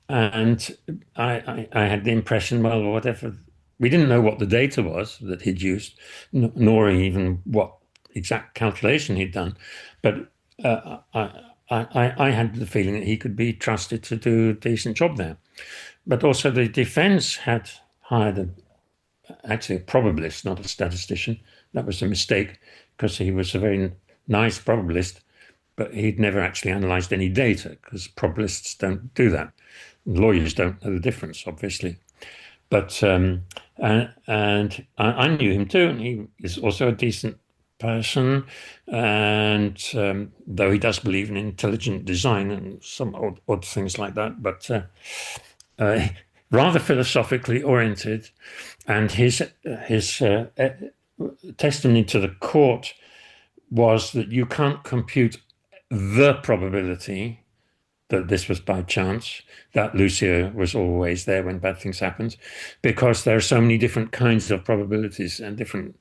Speaker 2: And I had the impression, well, whatever, we didn't know what the data was that he'd used, nor even what exact calculation he'd done. But I had the feeling that he could be trusted to do a decent job there. But also the defense had hired actually a probabilist, not a statistician. That was a mistake because he was a very nice probabilist, but he'd never actually analyzed any data because probabilists don't do that. Lawyers don't know the difference, obviously. But and I knew him too, and he is also a decent person. And though he does believe in intelligent design and some odd things like that, but rather philosophically oriented. And his testimony to the court was that you can't compute the probability that this was by chance, that Lucia was always there when bad things happened, because there are so many different kinds of probabilities and different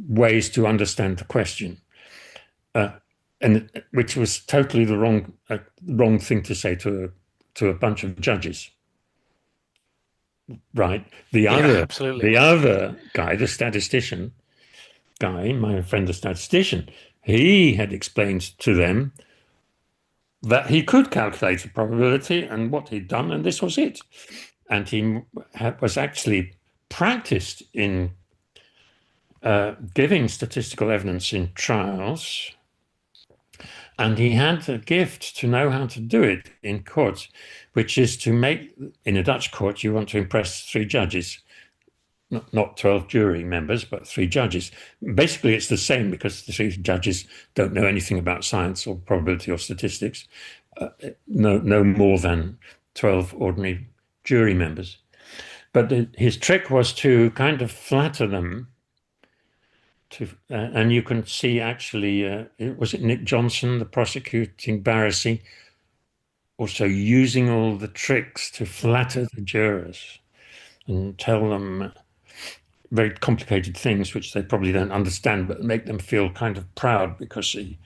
Speaker 2: ways to understand the question, and which was totally the wrong thing to say to a bunch of judges. Right.
Speaker 1: Yeah, absolutely.
Speaker 2: The other guy, the statistician guy, my friend, the statistician, he had explained to them that he could calculate the probability and what he'd done, and this was it. And he was actually practiced in giving statistical evidence in trials, and he had a gift to know how to do it in court, which is to make, in a Dutch court, you want to impress three judges, not 12 jury members, but three judges. Basically, it's the same because the three judges don't know anything about science or probability or statistics, no more than 12 ordinary jury members. But his trick was to kind of flatter them. And you can see actually, was it Nick Johnson, the prosecuting Barrissy, also using all the tricks to flatter the jurors and tell them very complicated things which they probably don't understand, but make them feel kind of proud because he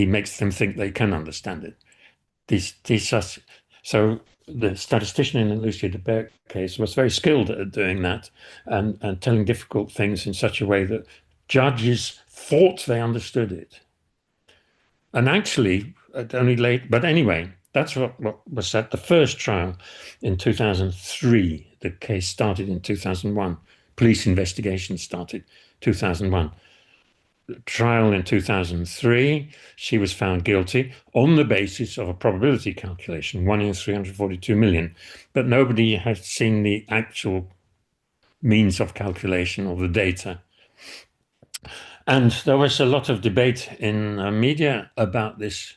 Speaker 2: makes them think they can understand it. So the statistician in the Lucia de Berk case was very skilled at doing that and telling difficult things in such a way that judges thought they understood it. And actually, only late, but anyway, that's what was at the first trial in 2003. The case started in 2001. Police investigation started 2001. The trial in 2003, she was found guilty on the basis of a probability calculation, 1 in 342 million. But nobody had seen the actual means of calculation or the data. And there was a lot of debate in media about this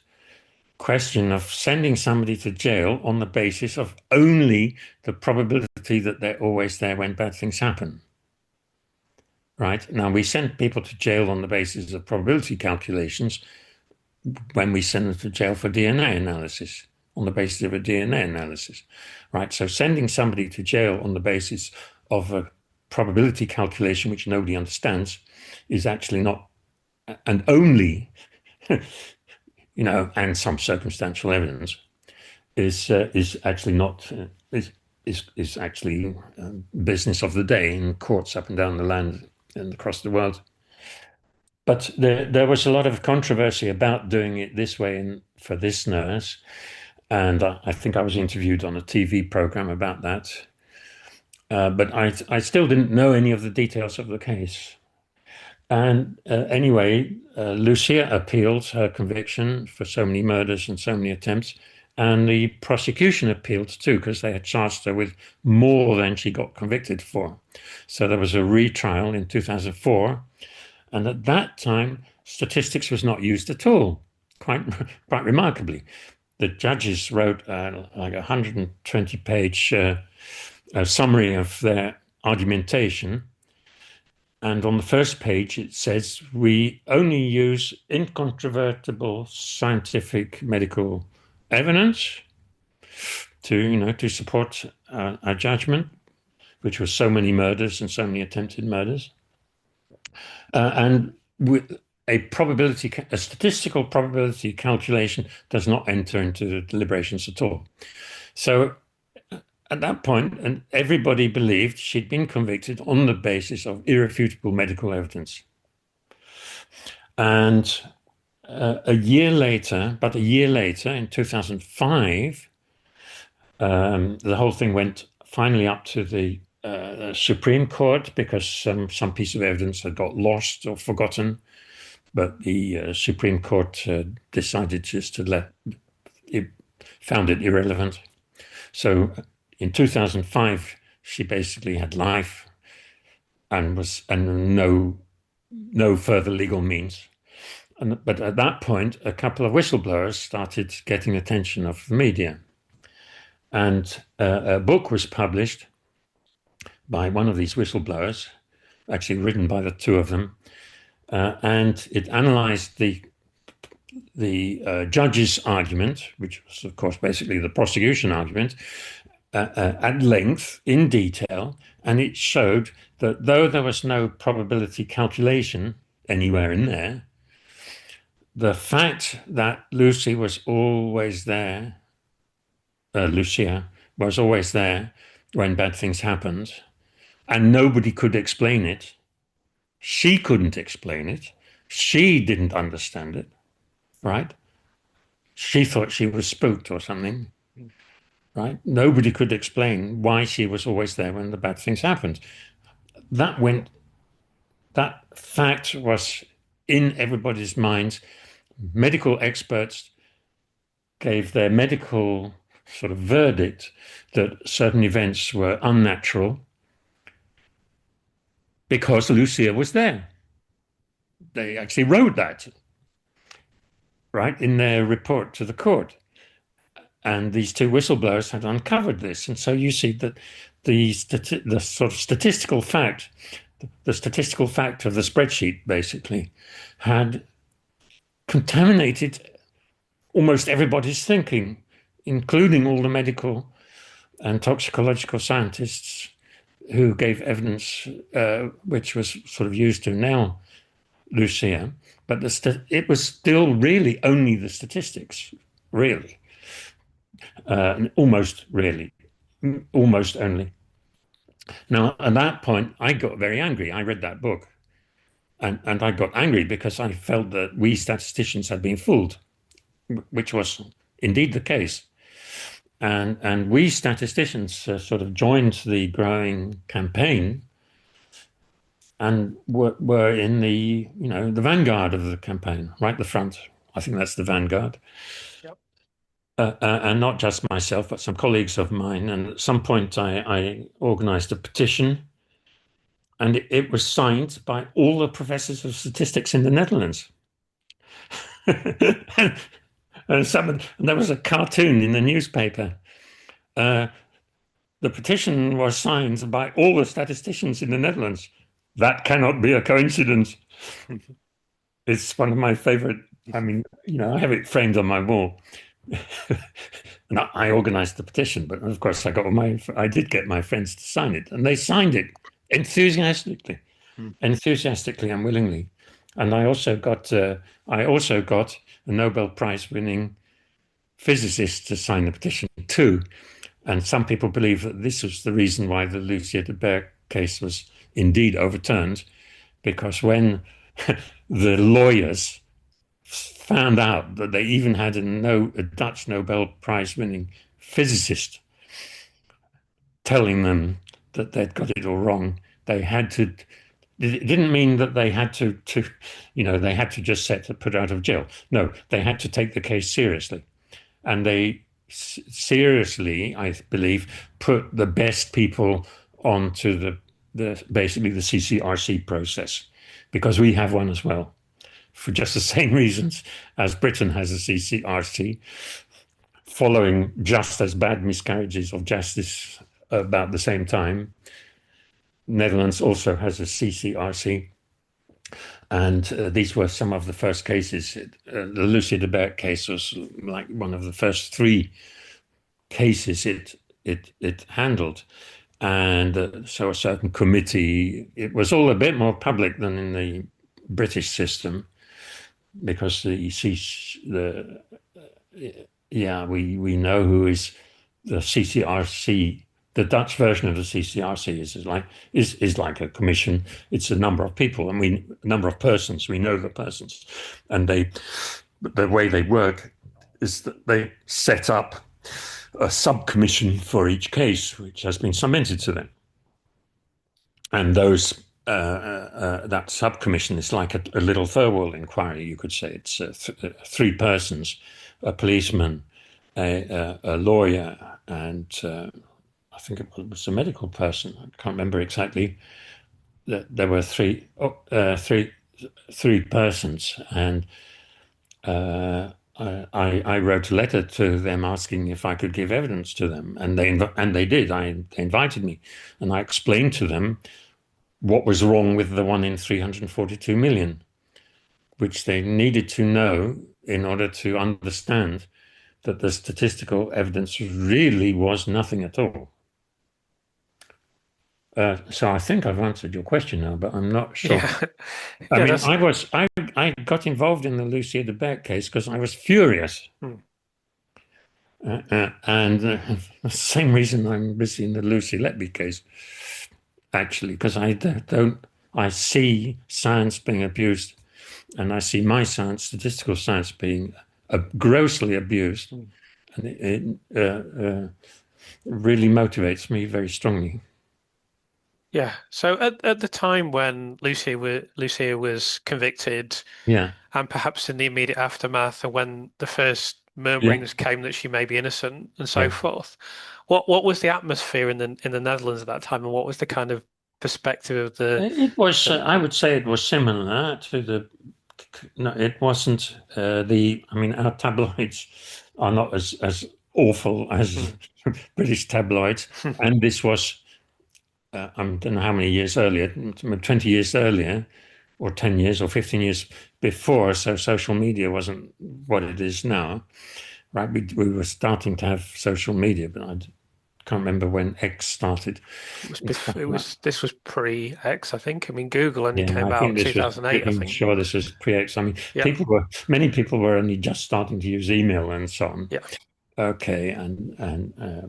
Speaker 2: question of sending somebody to jail on the basis of only the probability that they're always there when bad things happen. Right? Now, we send people to jail on the basis of probability calculations when we send them to jail for DNA analysis, on the basis of a DNA analysis. Right? So sending somebody to jail on the basis of a probability calculation which nobody understands is actually not, and only and some circumstantial evidence is actually not is actually business of the day in courts up and down the land and across the world. But there was a lot of controversy about doing it this way for this nurse, and I think I was interviewed on a TV program about that. But I still didn't know any of the details of the case. And anyway, Lucia appealed her conviction for so many murders and so many attempts. And the prosecution appealed too, because they had charged her with more than she got convicted for. So there was a retrial in 2004. And at that time, statistics was not used at all. quite remarkably. The judges wrote like a 120-page summary of their argumentation. And on the first page, it says, we only use incontrovertible scientific medical evidence to support our judgment, which was so many murders and so many attempted murders. And with a statistical probability calculation does not enter into the deliberations at all. So at that point, and everybody believed she'd been convicted on the basis of irrefutable medical evidence. And about a year later, in 2005, the whole thing went finally up to the Supreme Court because some piece of evidence had got lost or forgotten. But the Supreme Court decided just to found it irrelevant. So in 2005, she basically had life and no further legal means. But at that point, a couple of whistleblowers started getting attention of the media. And a book was published by one of these whistleblowers, actually written by the two of them, and it analyzed the judge's argument, which was, of course, basically the prosecution argument, at length, in detail, and it showed that though there was no probability calculation anywhere in there, the fact that Lucia was always there when bad things happened, and nobody could explain it. She couldn't explain it. She didn't understand it, right? She thought she was spooked or something, right? Nobody could explain why she was always there when the bad things happened. That fact was in everybody's minds. Medical experts gave their medical sort of verdict that certain events were unnatural because Lucia was there. They actually wrote that, right, in their report to the court. And these two whistleblowers had uncovered this. And so you see that the sort of statistical fact, the statistical fact of the spreadsheet basically had contaminated almost everybody's thinking, including all the medical and toxicological scientists who gave evidence which was sort of used to nail Lucia. But it was still really only the statistics, really. Almost only. Now, at that point, I got very angry. I read that book and I got angry because I felt that we statisticians had been fooled, which was indeed the case. And we statisticians sort of joined the growing campaign and were in the vanguard of the campaign, right at the front. I think that's the vanguard.
Speaker 1: Yep.
Speaker 2: And not just myself, but some colleagues of mine. And at some point, I organized a petition, and it was signed by all the professors of statistics in the Netherlands. And there was a cartoon in the newspaper. The petition was signed by all the statisticians in the Netherlands. That cannot be a coincidence. It's one of my favorite. I mean, I have it framed on my wall. And I organized the petition, but of course I did get my friends to sign it, and they signed it enthusiastically and willingly. And I also got a Nobel Prize winning physicist to sign the petition too. And some people believe that this was the reason why the Lucia de Berk case was indeed overturned, because when the lawyers found out that they even had a Dutch Nobel Prize winning physicist telling them that they'd got it all wrong, they had to. It didn't mean that they had to they had to just put out of jail. No, they had to take the case seriously, and they seriously, I believe, put the best people onto basically the CCRC process, because we have one as well. for just the same reasons as Britain has a CCRC, following just as bad miscarriages of justice about the same time. Netherlands also has a CCRC, and these were some of the first cases. The Lucia de Berk case was like one of the first three cases it handled. And so a certain committee, it was all a bit more public than in the British system, because we know who is the CCRC. The Dutch version of the CCRC is like a commission. It's a number of people, and a number of persons. We know the persons, and the way they work is that they set up a sub-commission for each case, which has been submitted to them. And that sub-commission is like a little third-world inquiry, you could say. It's three persons, a policeman, a lawyer, and I think it was a medical person. I can't remember exactly. There were three persons, and I wrote a letter to them asking if I could give evidence to them, and they did. They invited me, and I explained to them what was wrong with the one in 342 million, which they needed to know in order to understand that the statistical evidence really was nothing at all. So I think I've answered your question now, but I'm not sure.
Speaker 1: Yeah.
Speaker 2: I
Speaker 1: Yeah,
Speaker 2: mean, I got involved in the Lucia de Berk case because I was furious. And the same reason I'm busy in the Lucy Letby case, actually, because I see science being abused, and I see my science, statistical science, being grossly abused, and it really motivates me very strongly.
Speaker 1: Yeah. So at the time when Lucia was convicted,
Speaker 2: Yeah,
Speaker 1: and perhaps in the immediate aftermath, and when the first
Speaker 2: yeah,
Speaker 1: murmurings came that she may be innocent and so
Speaker 2: yeah.
Speaker 1: forth, what was the atmosphere in the Netherlands at that time, and what was the kind of perspective of
Speaker 2: It was.
Speaker 1: the
Speaker 2: I would say it was similar to the. No, it wasn't the. I mean, our tabloids are not as awful as
Speaker 1: Mm.
Speaker 2: British tabloids, and this was. I don't know how many years earlier, 20 years earlier, or 10 years or 15 years before. So social media wasn't what it is now, right? We were starting to have social media, but I can't remember when X started.
Speaker 1: This was pre-X, I think. I mean, Google only
Speaker 2: Yeah,
Speaker 1: came
Speaker 2: I think
Speaker 1: out
Speaker 2: this was.
Speaker 1: 2008, I
Speaker 2: I'm
Speaker 1: think.
Speaker 2: sure this was pre-X. I mean,
Speaker 1: Yeah.
Speaker 2: many people were only just starting to use email and so on.
Speaker 1: Yeah.
Speaker 2: Okay, and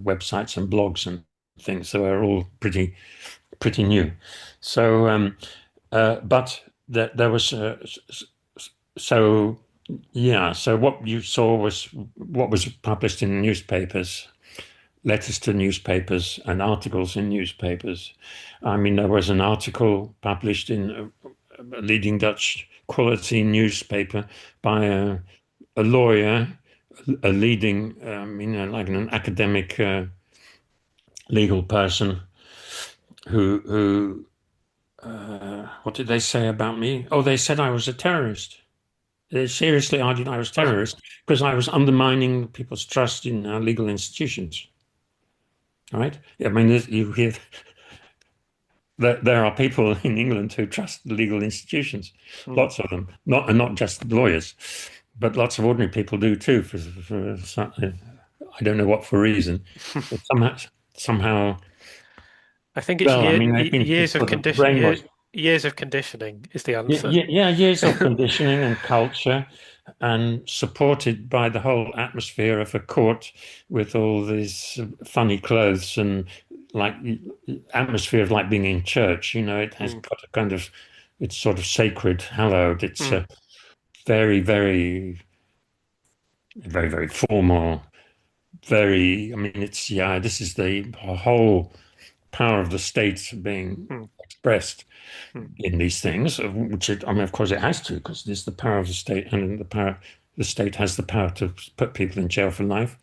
Speaker 2: websites and blogs and things. So they're all pretty new. So, but there was so yeah. So what you saw was what was published in newspapers, letters to newspapers, and articles in newspapers. I mean, there was an article published in a leading Dutch quality newspaper by a lawyer, a leading, like an academic legal person who what did they say about me? Oh, they said I was a terrorist. They seriously argued I was a terrorist because I was undermining people's trust in our legal institutions. Right? I mean, you hear there are people in England who trust the legal institutions,
Speaker 1: Mm.
Speaker 2: lots of them, not just lawyers, but lots of ordinary people do too. I don't know what for reason, but somehow,
Speaker 1: I think it's
Speaker 2: well, I mean, they've been sort of brainwashed.
Speaker 1: years of conditioning is the
Speaker 2: Yeah,
Speaker 1: answer.
Speaker 2: yeah, yeah, years of conditioning and culture, and supported by the whole atmosphere of a court with all these funny clothes and like atmosphere of like being in church. It has
Speaker 1: Mm.
Speaker 2: got a kind of, it's sort of sacred, hallowed. It's
Speaker 1: Mm.
Speaker 2: very, very, very, very formal. Very, I mean, this is the whole power of the state being
Speaker 1: Mm.
Speaker 2: expressed
Speaker 1: Mm.
Speaker 2: in these things, I mean, of course, it has to, because it's the power of the state, and the state has the power to put people in jail for life.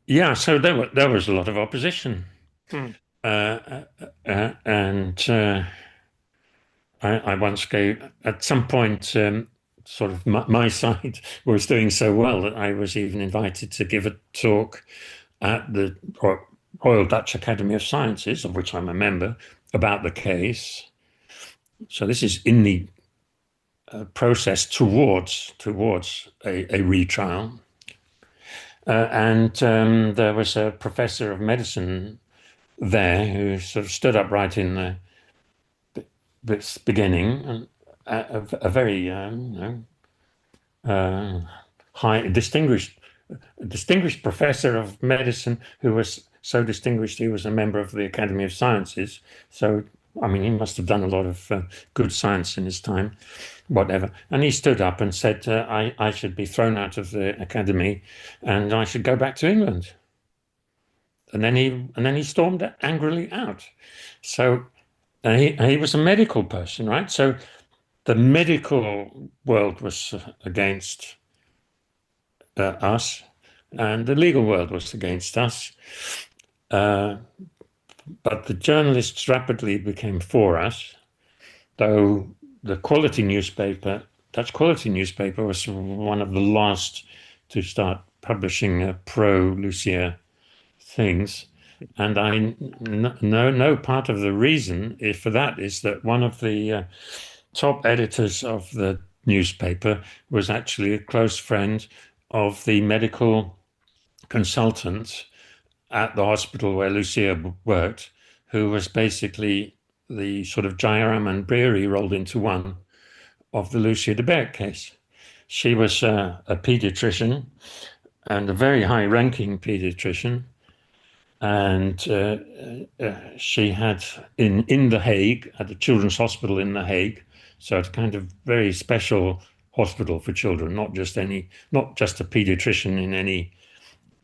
Speaker 2: Yeah, so there was a lot of opposition,
Speaker 1: Mm.
Speaker 2: and I once gave, at some point, sort of my side was doing so well that I was even invited to give a talk at the Royal Dutch Academy of Sciences, of which I'm a member, about the case. So this is in the process towards a retrial. And there was a professor of medicine there who sort of stood up right in the beginning, and a very high distinguished professor of medicine who was so distinguished he was a member of the Academy of Sciences. So I mean, he must have done a lot of good science in his time, whatever. And he stood up and said, I should be thrown out of the academy and I should go back to England. And then he stormed angrily out. So he was a medical person, right? So the medical world was against us, and the legal world was against us. Uh, but the journalists rapidly became for us, though the quality newspaper, Dutch quality newspaper, was one of the last to start publishing pro Lucia things. And I know part of the reason for that is that one of the top editors of the newspaper was actually a close friend of the medical consultant at the hospital where Lucia worked, who was basically the sort of Jairam and Breary rolled into one of the Lucia de Berk case. She was a pediatrician and a very high-ranking pediatrician, and she had in The Hague at the Children's Hospital in The Hague, so it's kind of very special hospital for children, not just a pediatrician in any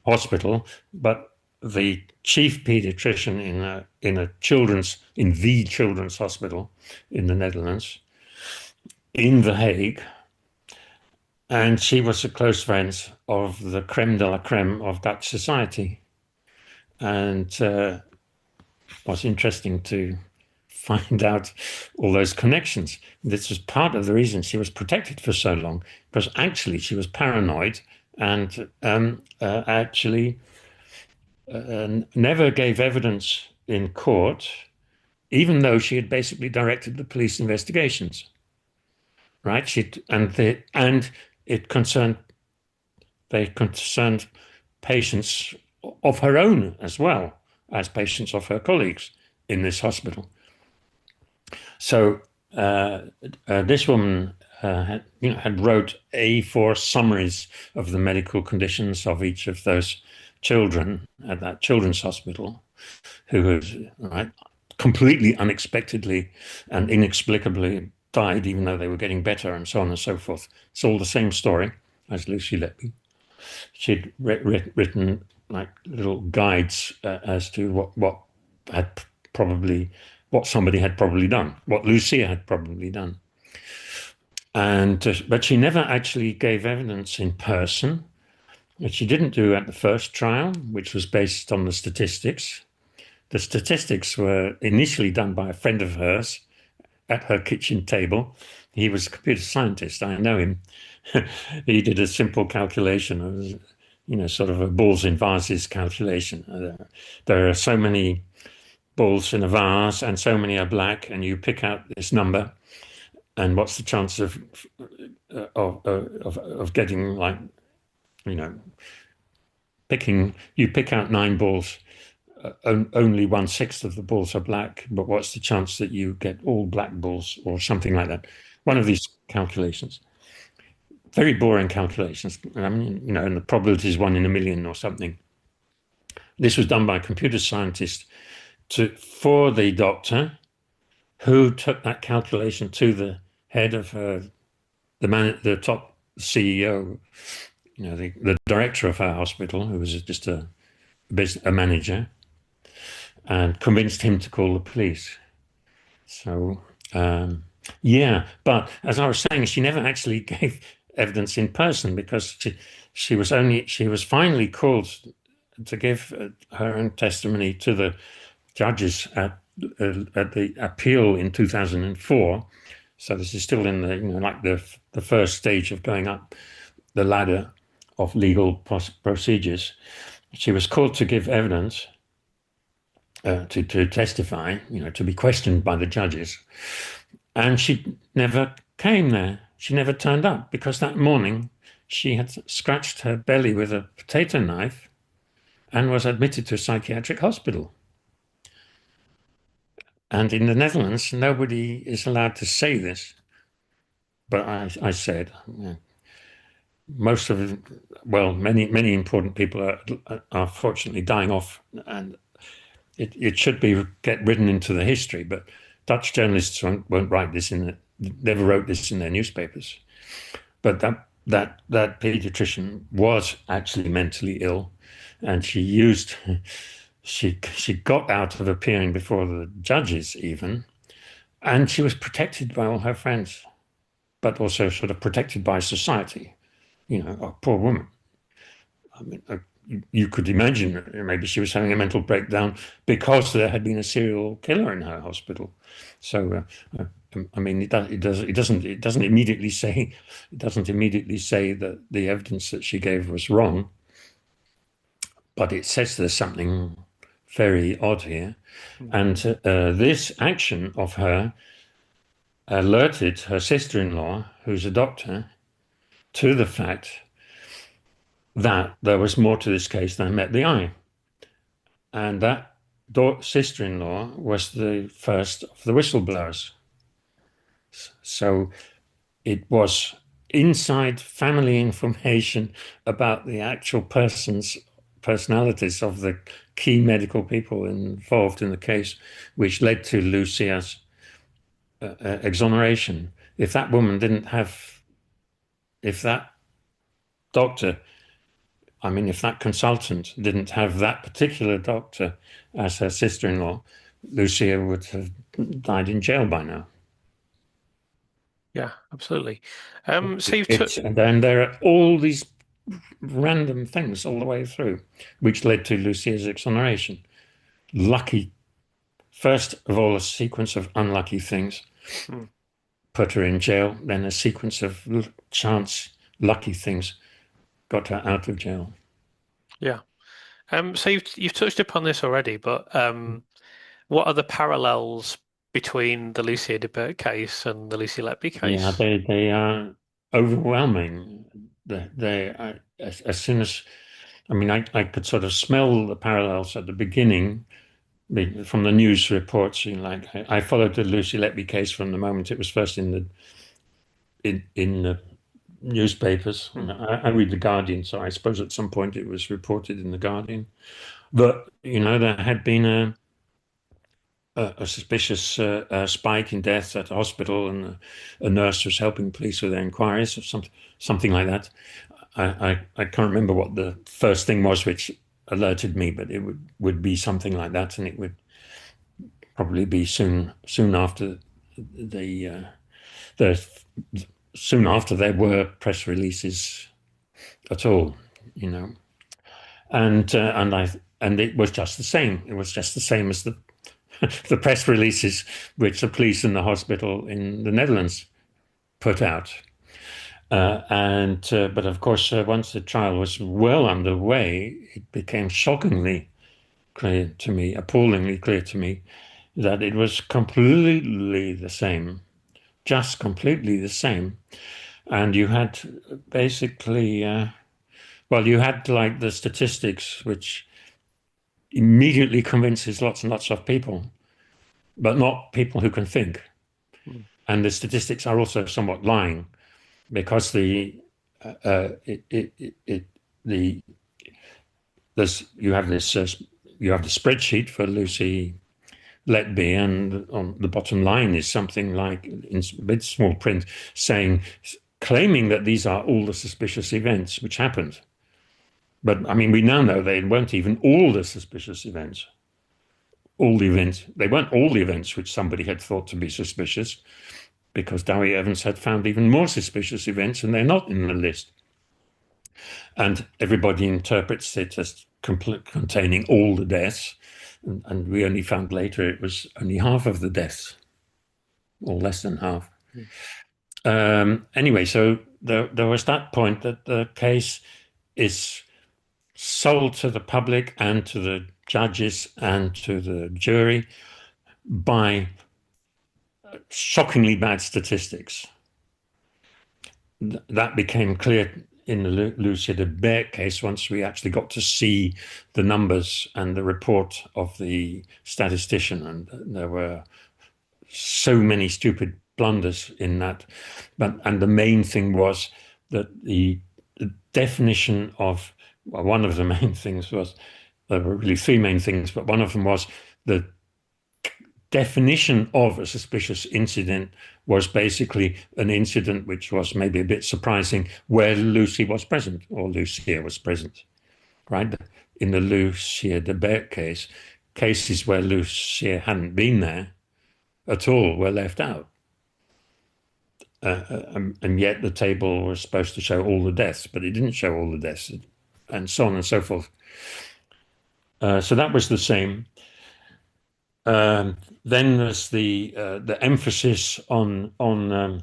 Speaker 2: hospital, but the chief pediatrician in the children's hospital in the Netherlands, in The Hague, and she was a close friend of the creme de la creme of Dutch society, and was interesting to find out all those connections. This was part of the reason she was protected for so long, because actually she was paranoid and actually never gave evidence in court, even though she had basically directed the police investigations. Right? And it concerned they concerned patients of her own as well as patients of her colleagues in this hospital. So this woman had wrote A4 summaries of the medical conditions of each of those children at that children's hospital, who had completely unexpectedly and inexplicably died, even though they were getting better, and so on and so forth. It's all the same story as Lucy Letby. She'd written like little guides as to what somebody had probably done, what Lucia had probably done. But she never actually gave evidence in person, which she didn't do at the first trial, which was based on the statistics. The statistics were initially done by a friend of hers at her kitchen table. He was a computer scientist. I know him. He did a simple calculation of, sort of a balls in vases calculation. There are so many balls in a vase and so many are black, and you pick out this number, and what's the chance of getting you pick out 9 balls, only 1/6 of the balls are black, but what's the chance that you get all black balls or something like that? One of these calculations. Very boring calculations. I mean, and the probability is 1 in a million or something. This was done by a computer scientist for the doctor, who took that calculation to the head of the top CEO, the director of her hospital, who was just a manager, and convinced him to call the police. So, but as I was saying, she never actually gave evidence in person, because she was finally called to give her own testimony to the judges at at the appeal in 2004. So this is still in the, like the first stage of going up the ladder of legal procedures. She was called to give evidence, to testify, to be questioned by the judges. And she never came there. She never turned up because that morning she had scratched her belly with a potato knife and was admitted to a psychiatric hospital. And in the Netherlands, nobody is allowed to say this. But I said, most of, well, many important people are fortunately dying off, and it should get written into the history. But Dutch journalists won't write this never wrote this in their newspapers. But that pediatrician was actually mentally ill, and she got out of appearing before the judges even, and she was protected by all her friends, but also sort of protected by society. A poor woman. I mean, you could imagine that maybe she was having a mental breakdown because there had been a serial killer in her hospital. So, I mean, it doesn't immediately say that the evidence that she gave was wrong, but it says there's something very odd here. And this action of her alerted her sister-in-law, who's a doctor, to the fact that there was more to this case than met the eye. And that sister-in-law was the first of the whistleblowers. So it was inside family information about the actual personalities of the key medical people involved in the case, which led to Lucia's exoneration. If that woman didn't have, if that doctor, I mean, if that consultant didn't have that particular doctor as her sister-in-law, Lucia would have died in jail by now.
Speaker 1: Yeah, absolutely.
Speaker 2: And then there are all these random things all the way through, which led to Lucia's exoneration. Lucky, first of all, a sequence of unlucky things put her in jail, then a sequence of chance, lucky things got her out of jail.
Speaker 1: Yeah. So you've touched upon this already, but what are the parallels between the Lucia de Berk case and the Lucy Letby
Speaker 2: Yeah,
Speaker 1: case?
Speaker 2: they are overwhelming. They are, as soon as, I mean, I could sort of smell the parallels at the beginning from the news reports. Like I followed the Lucy Letby case from the moment it was first in the newspapers. I read the Guardian, so I suppose at some point it was reported in the Guardian. But there had been a suspicious spike in deaths at the hospital, and a nurse was helping police with their inquiries or something like that. I can't remember what the first thing was which alerted me, but it would be something like that, and it would probably be soon after the soon after there were press releases at all, and it was just the same. It was just the same as the the press releases which the police in the hospital in the Netherlands put out. But of course, once the trial was well underway, it became shockingly clear to me, appallingly clear to me, that it was completely the same, just completely the same. And you had basically, you had like the statistics, which immediately convinces lots and lots of people, but not people who can think. And the statistics are also somewhat lying, because you have the spreadsheet for Lucy Letby, and on the bottom line is something like in big small print claiming that these are all the suspicious events which happened. But I mean, we now know they weren't even all the suspicious events. They weren't all the events which somebody had thought to be suspicious, because Dowie Evans had found even more suspicious events, and they're not in the list. And everybody interprets it as containing all the deaths, and we only found later it was only half of the deaths, or less than half. Anyway, so there was that point that the case is sold to the public and to the judges and to the jury by shockingly bad statistics. That became clear in the Lucia de Berk case once we actually got to see the numbers and the report of the statistician, and there were so many stupid blunders in that. And the main thing was that the definition of, well, one of the main things was, there were really three main things, but one of them was the definition of a suspicious incident was basically an incident which was maybe a bit surprising, where Lucy was present, or Lucia was present, right? In the Lucia de Berk case, cases where Lucia hadn't been there at all were left out. And yet the table was supposed to show all the deaths, but it didn't show all the deaths, and so on and so forth. So that was the same. Then there's the emphasis on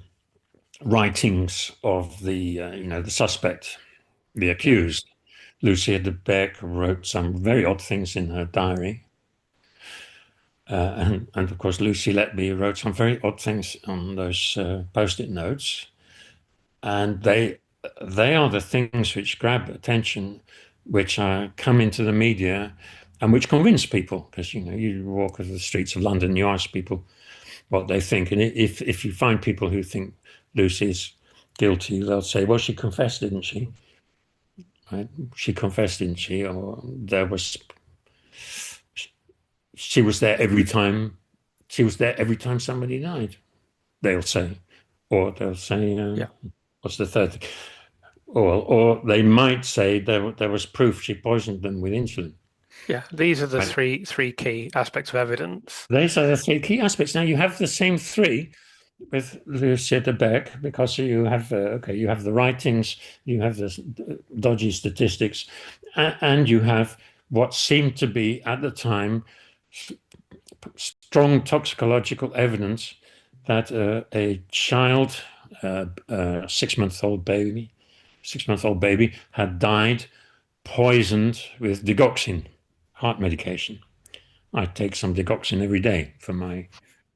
Speaker 2: writings of the the suspect, the accused. Lucia de Berk wrote some very odd things in her diary, and of course Lucy Letby wrote some very odd things on those post-it notes, and they are the things which grab attention, which come into the media, and which convince people, because you walk the streets of London, you ask people what they think, and if you find people who think Lucy's guilty, they'll say, "Well, she confessed, didn't she?" Right? She confessed, didn't she? Or she was there every time. She was there every time somebody died. They'll say, or they'll say,
Speaker 1: Yeah.
Speaker 2: "What's the third thing?" Or they might say there was proof she poisoned them with insulin.
Speaker 1: Yeah, these are the
Speaker 2: Right?
Speaker 1: three key aspects of evidence.
Speaker 2: These are the three key aspects. Now you have the same three with Lucia de Berk, because you have you have the writings, you have the dodgy statistics, and you have what seemed to be at the time strong toxicological evidence that a child, a 6-month-old baby, had died poisoned with digoxin, heart medication. I take some digoxin every day for my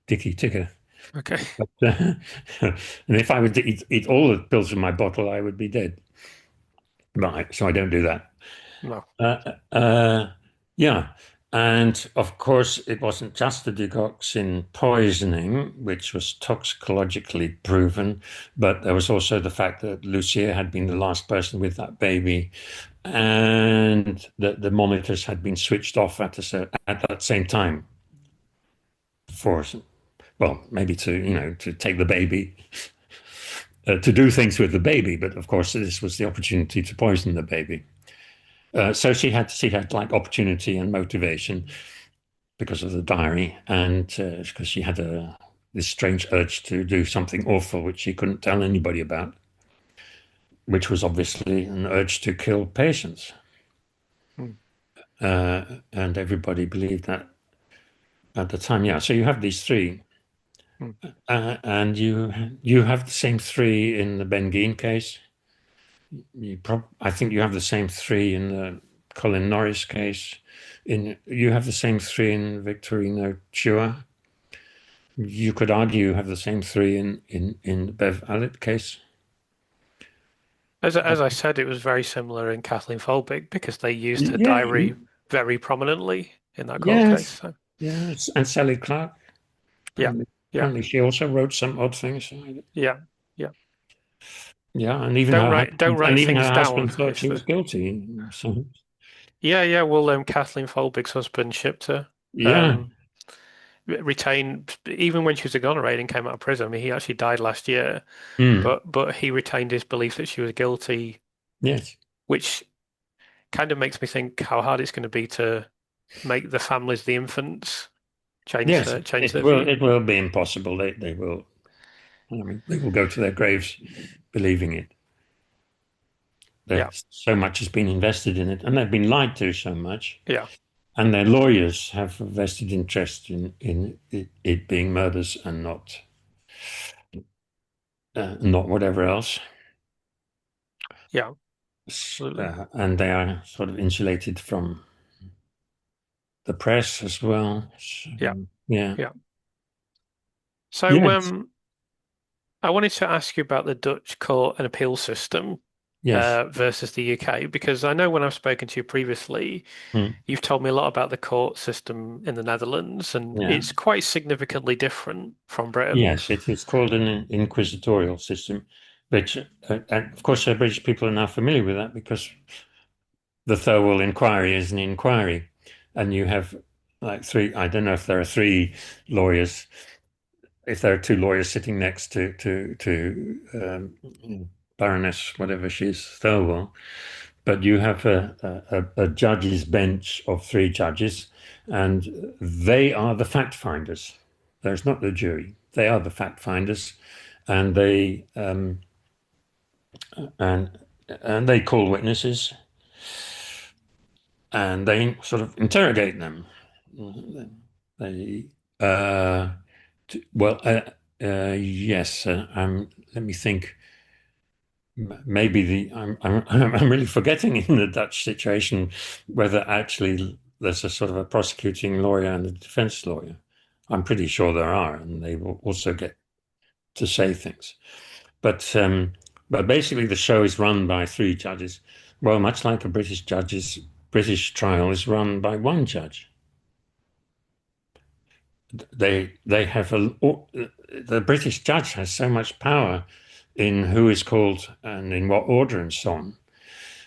Speaker 2: dicky ticker.
Speaker 1: Okay.
Speaker 2: But, and if I would eat all the pills in my bottle, I would be dead. Right, so I don't do that.
Speaker 1: No.
Speaker 2: Yeah, and of course, it wasn't just the digoxin poisoning, which was toxicologically proven, but there was also the fact that Lucia had been the last person with that baby, and that the monitors had been switched off at that same time for, well, maybe to take the baby, to do things with the baby, but of course this was the opportunity to poison the baby. So she had like opportunity and motivation because of the diary, and because she had this strange urge to do something awful which she couldn't tell anybody about, which was obviously an urge to kill patients.
Speaker 1: Mm.
Speaker 2: And everybody believed that at the time. Yeah, so you have these three.
Speaker 1: Mm.
Speaker 2: And you have the same three in the Ben Geen case. I think you have the same three in the Colin Norris case. You have the same three in Victorino Chua. You could argue you have the same three in the Bev Allitt case.
Speaker 1: As I said, it was very similar in Kathleen Folbig because they used her
Speaker 2: Yeah,
Speaker 1: diary very prominently in that court case.
Speaker 2: yes,
Speaker 1: So
Speaker 2: yes. And Sally Clark.
Speaker 1: yeah, yeah,
Speaker 2: Apparently she also wrote some odd things.
Speaker 1: yeah, yeah.
Speaker 2: Yeah, and
Speaker 1: Don't write
Speaker 2: even her
Speaker 1: things down.
Speaker 2: husband thought
Speaker 1: It's
Speaker 2: she
Speaker 1: the
Speaker 2: was guilty. So
Speaker 1: yeah. Well, Kathleen Folbig's husband shipped her.
Speaker 2: yeah.
Speaker 1: Um, Retained even when she was exonerated and came out of prison. I mean, he actually died last year,
Speaker 2: Mm.
Speaker 1: but he retained his belief that she was guilty,
Speaker 2: Yes.
Speaker 1: which kind of makes me think how hard it's going to be to make the families, the infants,
Speaker 2: Yes,
Speaker 1: change their view.
Speaker 2: it will be impossible. They will, I mean, they will go to their graves believing it.
Speaker 1: Yeah.
Speaker 2: So much has been invested in it, and they've been lied to so much,
Speaker 1: Yeah.
Speaker 2: and their lawyers have a vested interest in it being murders and not whatever else.
Speaker 1: Yeah. Absolutely.
Speaker 2: And they are sort of insulated from the press as well. So,
Speaker 1: Yeah.
Speaker 2: yeah.
Speaker 1: Yeah. So,
Speaker 2: Yes.
Speaker 1: I wanted to ask you about the Dutch court and appeal system
Speaker 2: Yes.
Speaker 1: versus the UK, because I know when I've spoken to you previously,
Speaker 2: Mm.
Speaker 1: you've told me a lot about the court system in the Netherlands, and
Speaker 2: Yeah.
Speaker 1: it's quite significantly different from Britain.
Speaker 2: Yes, it is called an inquisitorial system, which, and of course, British people are now familiar with that because the Thirlwall inquiry is an inquiry, and you have like three. I don't know if there are three lawyers, if there are two lawyers sitting next to Baroness, whatever she is, Thirlwall, but you have a judge's bench of three judges, and they are the fact finders. There's not the jury; they are the fact finders, and and they call witnesses and they sort of interrogate them. They well, yes. Let me think. Maybe I'm really forgetting in the Dutch situation whether actually there's a sort of a prosecuting lawyer and a defense lawyer. I'm pretty sure there are, and they will also get to say things. But but basically, the show is run by three judges. Well, much like a British trial is run by one judge. They have the British judge has so much power in who is called and in what order and so on.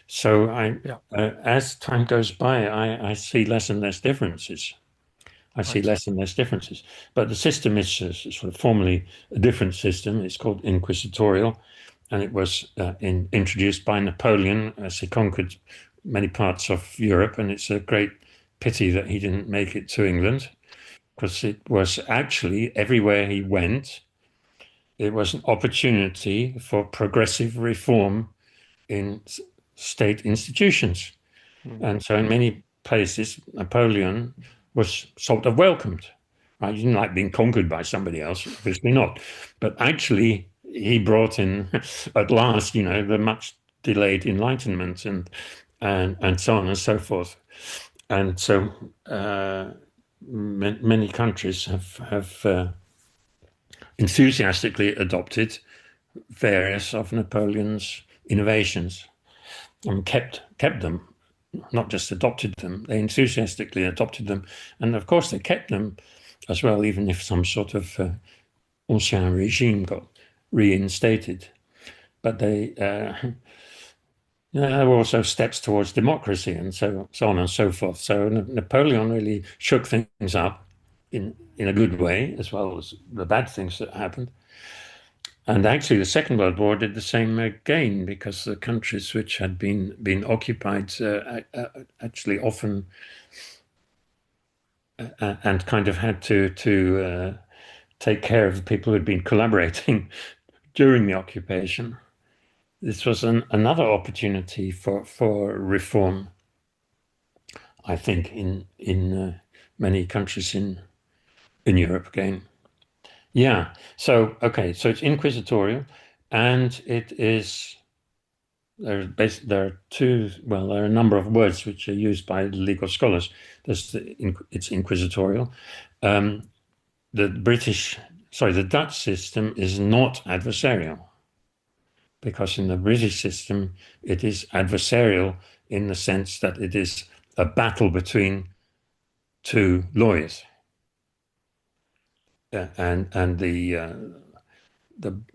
Speaker 2: So
Speaker 1: Yeah.
Speaker 2: as time goes by, I see less and less differences. I see
Speaker 1: Right.
Speaker 2: less and less differences. But the system is sort of formally a different system. It's called inquisitorial, and it was introduced by Napoleon as he conquered many parts of Europe. And it's a great pity that he didn't make it to England because it was actually everywhere he went, it was an opportunity for progressive reform in state institutions.
Speaker 1: Mm.
Speaker 2: And so in many places, Napoleon was sort of welcomed. Right? He didn't like being conquered by somebody else, obviously not. But actually, he brought in, at last, the much delayed Enlightenment and so on and so forth. And so many countries have enthusiastically adopted various of Napoleon's innovations and kept them, not just adopted them. They enthusiastically adopted them, and of course they kept them as well, even if some sort of ancien regime got reinstated. But there were also steps towards democracy and so on and so forth. So Napoleon really shook things up in a good way, as well as the bad things that happened. And actually, the Second World War did the same again because the countries which had been occupied actually often and kind of had to take care of the people who had been collaborating during the occupation. This was another opportunity for reform, I think, in many countries in Europe again. Yeah. So okay. So it's inquisitorial, and it is. There are two, well, there are a number of words which are used by legal scholars. It's inquisitorial. Um, the British, sorry, the Dutch system is not adversarial because in the British system, it is adversarial in the sense that it is a battle between two lawyers. And the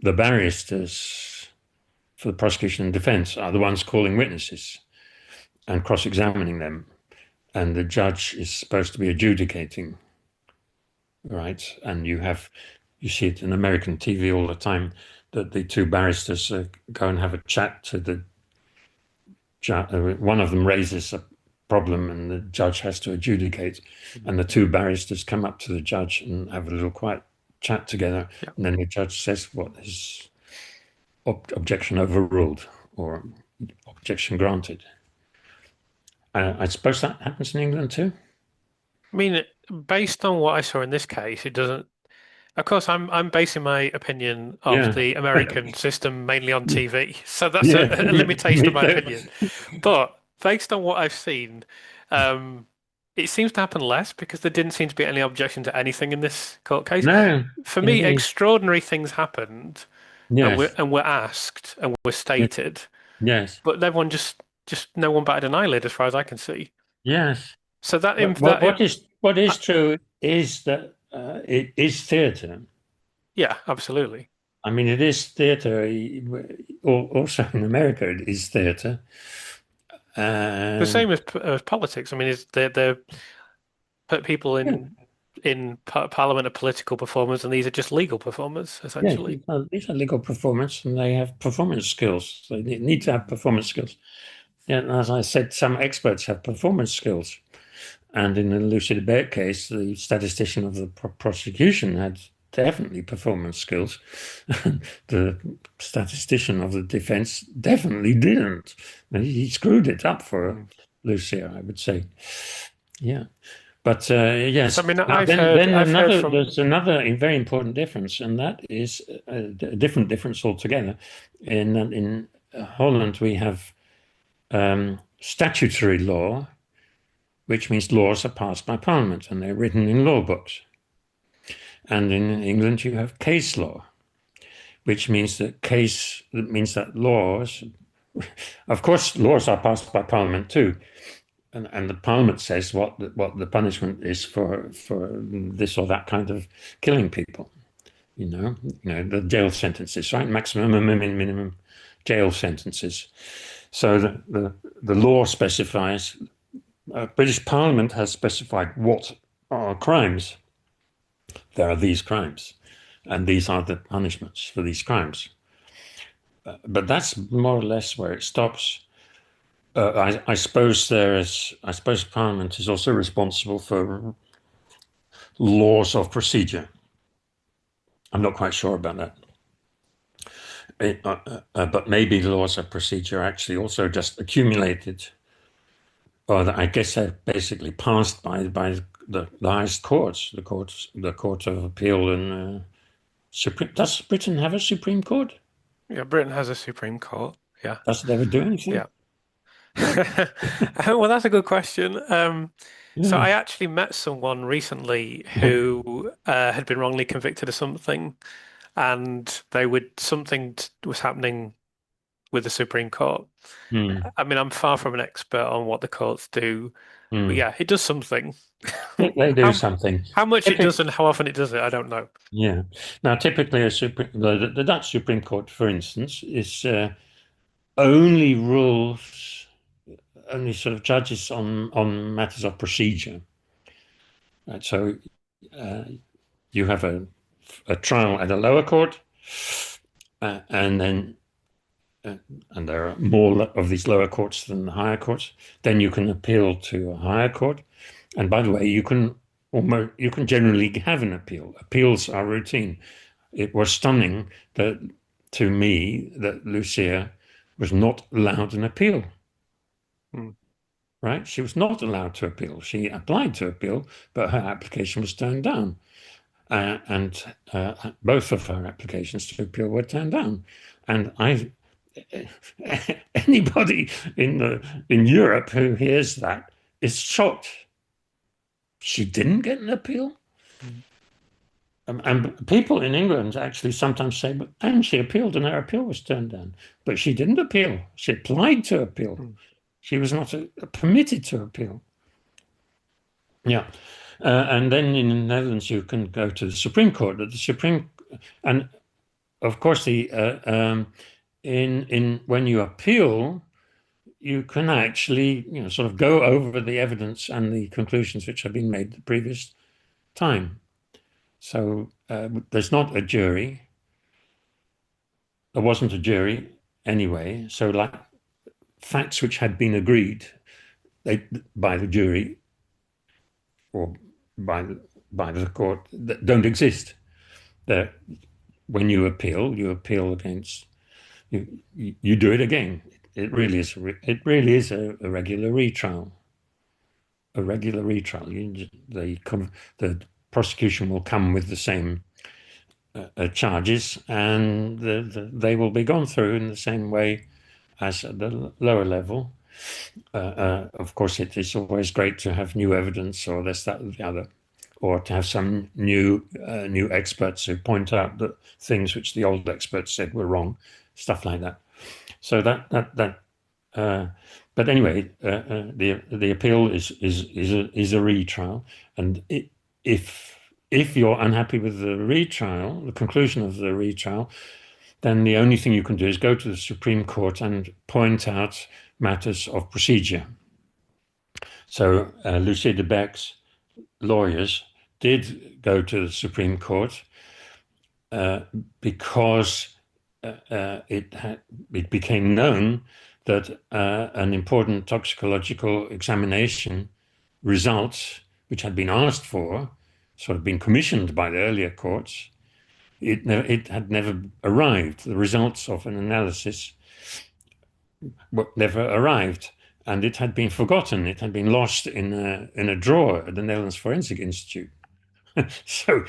Speaker 2: barristers for the prosecution and defense are the ones calling witnesses and cross-examining them. And the judge is supposed to be adjudicating, right? And you see it in American TV all the time that the two barristers go and have a chat to the judge. One of them raises a problem and the judge has to adjudicate.
Speaker 1: Mm.
Speaker 2: And the two barristers come up to the judge and have a little quiet chat together.
Speaker 1: Yeah.
Speaker 2: And then the judge says, what is objection overruled? Or objection granted. I suppose that happens in England too.
Speaker 1: I mean, based on what I saw in this case, it doesn't. Of course, I'm basing my opinion of
Speaker 2: Yeah.
Speaker 1: the American system mainly on TV, so that's
Speaker 2: Yeah,
Speaker 1: a limitation of
Speaker 2: me
Speaker 1: my
Speaker 2: too.
Speaker 1: opinion. But based on what I've seen, um, it seems to happen less because there didn't seem to be any objection to anything in this court case.
Speaker 2: No,
Speaker 1: For me,
Speaker 2: indeed.
Speaker 1: extraordinary things happened
Speaker 2: Yes,
Speaker 1: and were asked and were
Speaker 2: yes,
Speaker 1: stated,
Speaker 2: yes,
Speaker 1: but everyone just no one batted an eyelid as far as I can see.
Speaker 2: yes.
Speaker 1: So that
Speaker 2: What,
Speaker 1: inf
Speaker 2: what,
Speaker 1: that
Speaker 2: what is what
Speaker 1: uh,
Speaker 2: is true is that it is theatre.
Speaker 1: yeah, absolutely.
Speaker 2: I mean, it is theatre. Also in America, it is theatre.
Speaker 1: The
Speaker 2: And
Speaker 1: same as politics. I mean, is they're put people
Speaker 2: yeah,
Speaker 1: in parliament are political performers, and these are just legal performers,
Speaker 2: yeah,
Speaker 1: essentially.
Speaker 2: these are legal performance, and they have performance skills. They need to have performance skills. Yeah, and as I said, some experts have performance skills. And in the Lucia de Berk case, the statistician of the prosecution had definitely performance skills. The statistician of the defense definitely didn't. And he screwed it up for
Speaker 1: Mm.
Speaker 2: Lucia, I would say. Yeah. But
Speaker 1: So I
Speaker 2: yes.
Speaker 1: mean,
Speaker 2: Now then
Speaker 1: I've heard
Speaker 2: another
Speaker 1: from
Speaker 2: there's another very important difference, and that is a different difference altogether. In Holland, we have statutory law, which means laws are passed by Parliament and they're written in law books. And in England, you have case law, which means that laws, of course, laws are passed by Parliament too, and the Parliament says what the punishment is for this or that kind of killing people. The jail sentences, right? Maximum and minimum jail sentences. So the law specifies. British Parliament has specified what are crimes. There are these crimes, and these are the punishments for these crimes. But that's more or less where it stops. I suppose I suppose Parliament is also responsible for laws of procedure. I'm not quite sure about that. But maybe the laws of procedure are actually also just accumulated, or I guess they're basically passed by the highest courts, the Court of Appeal and Supreme. Does Britain have a Supreme Court?
Speaker 1: yeah, Britain has a Supreme Court. Yeah,
Speaker 2: Does it ever do anything?
Speaker 1: yeah. Well, that's a good question. So
Speaker 2: Yeah.
Speaker 1: I actually met someone recently who had been wrongly convicted of something, and something was happening with the Supreme Court.
Speaker 2: Hmm.
Speaker 1: I mean, I'm far from an expert on what the courts do, but
Speaker 2: Hmm.
Speaker 1: yeah, it does something.
Speaker 2: They do
Speaker 1: How
Speaker 2: something.
Speaker 1: how much it does
Speaker 2: Typic,
Speaker 1: and how often it does it, I don't know.
Speaker 2: yeah. Now, typically, the Dutch Supreme Court, for instance, is only rules, only sort of judges on matters of procedure. Right? So uh, you have a trial at a lower court, and then and there are more of these lower courts than the higher courts. Then you can appeal to a higher court, and by the way, you can generally have an appeal. Appeals are routine. It was stunning that to me that Lucia was not allowed an appeal.
Speaker 1: Hmm.
Speaker 2: Right? She was not allowed to appeal. She applied to appeal, but her application was turned down. And both of her applications to appeal were turned down. And I, anybody in Europe who hears that is shocked. She didn't get an appeal.
Speaker 1: Hmm.
Speaker 2: And people in England actually sometimes say, and she appealed and her appeal was turned down. But she didn't appeal. She applied to appeal.
Speaker 1: Hmm.
Speaker 2: She was not permitted to appeal. Yeah. And then in the Netherlands, you can go to the Supreme Court. And of course, in when you appeal, you can actually, sort of go over the evidence and the conclusions which have been made the previous time. So there's not a jury. There wasn't a jury anyway. So like facts which had been agreed by the jury or by the court that don't exist. That when you appeal against you do it again. it really is it really is a regular retrial. A regular retrial. The prosecution will come with the same charges, and they will be gone through in the same way as at the lower level. Of course, it is always great to have new evidence, or this, that, or the other, or to have some new experts who point out that things which the old experts said were wrong, stuff like that. So uh, but anyway, the appeal is a retrial, and if you're unhappy with the retrial, the conclusion of the retrial, then the only thing you can do is go to the Supreme Court and point out matters of procedure. So Lucia de Berk's lawyers did go to the Supreme Court because it became known that an important toxicological examination results, which had been asked for, sort of been commissioned by the earlier courts, it had never arrived. The results of an analysis never arrived, and it had been forgotten. It had been lost in a drawer at the Netherlands Forensic Institute. So,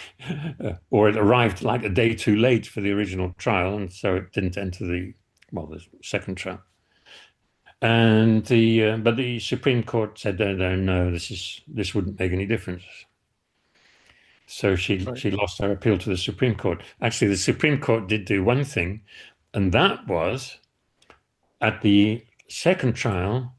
Speaker 2: or it arrived like a day too late for the original trial, and so it didn't enter the second trial. And but the Supreme Court said, no, this wouldn't make any difference. So she lost her appeal to the Supreme Court. Actually, the Supreme Court did do one thing, and that was at the second trial,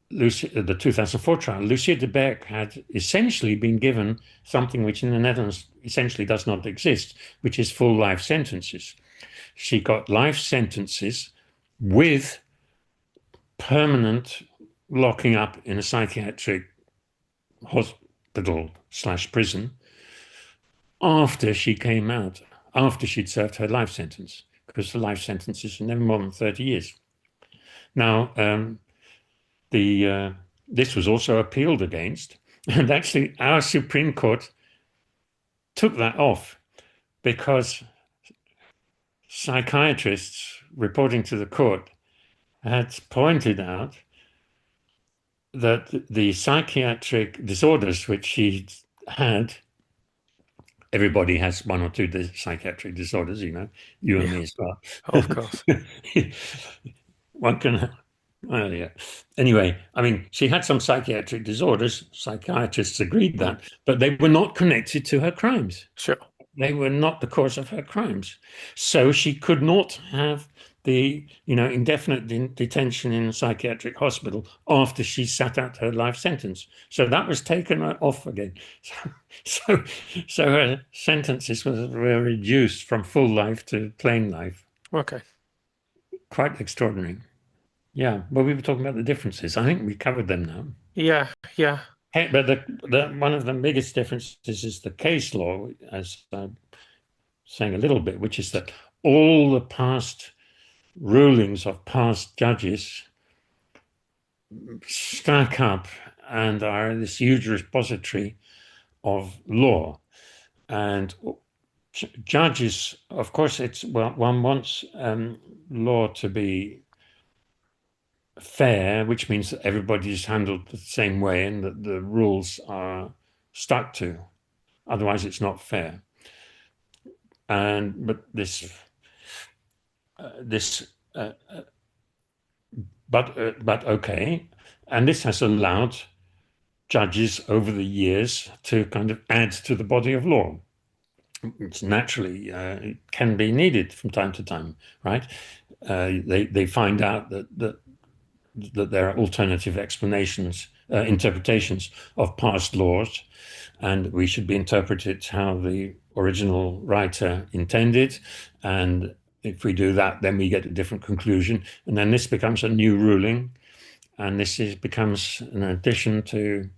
Speaker 2: the 2004 trial, Lucia de Berk had essentially been given something which in the Netherlands essentially does not exist, which is full life sentences. She got life sentences with permanent locking up in a psychiatric hospital/prison after she came out, after she'd served her life sentence, because the life sentences are never more than 30 years. Now, this was also appealed against, and actually our Supreme Court took that off because psychiatrists reporting to the court had pointed out that the psychiatric disorders which she had, everybody has one or two psychiatric disorders, you and me as well.
Speaker 1: Of course.
Speaker 2: One can yeah. Anyway, I mean, she had some psychiatric disorders. Psychiatrists agreed that, but they were not connected to her crimes.
Speaker 1: Sure.
Speaker 2: They were not the cause of her crimes. So she could not have the, indefinite detention in a psychiatric hospital after she sat out her life sentence. So that was taken off again. So her sentences were reduced from full life to plain life.
Speaker 1: Okay.
Speaker 2: Quite extraordinary. Yeah, well, we were talking about the differences. I think we covered them now.
Speaker 1: Yeah, yeah.
Speaker 2: Hey, but one of the biggest differences is the case law, as I'm saying a little bit, which is that all the past rulings of past judges stack up and are this huge repository of law. And judges, of course, one wants law to be fair, which means that everybody is handled the same way and that the rules are stuck to. Otherwise, it's not fair. But okay, and this has allowed judges over the years to kind of add to the body of law. It's naturally it can be needed from time to time, right? They find out that there are alternative explanations, interpretations of past laws, and we should be interpreted how the original writer intended. And if we do that, then we get a different conclusion. And then this becomes a new ruling, and becomes an addition to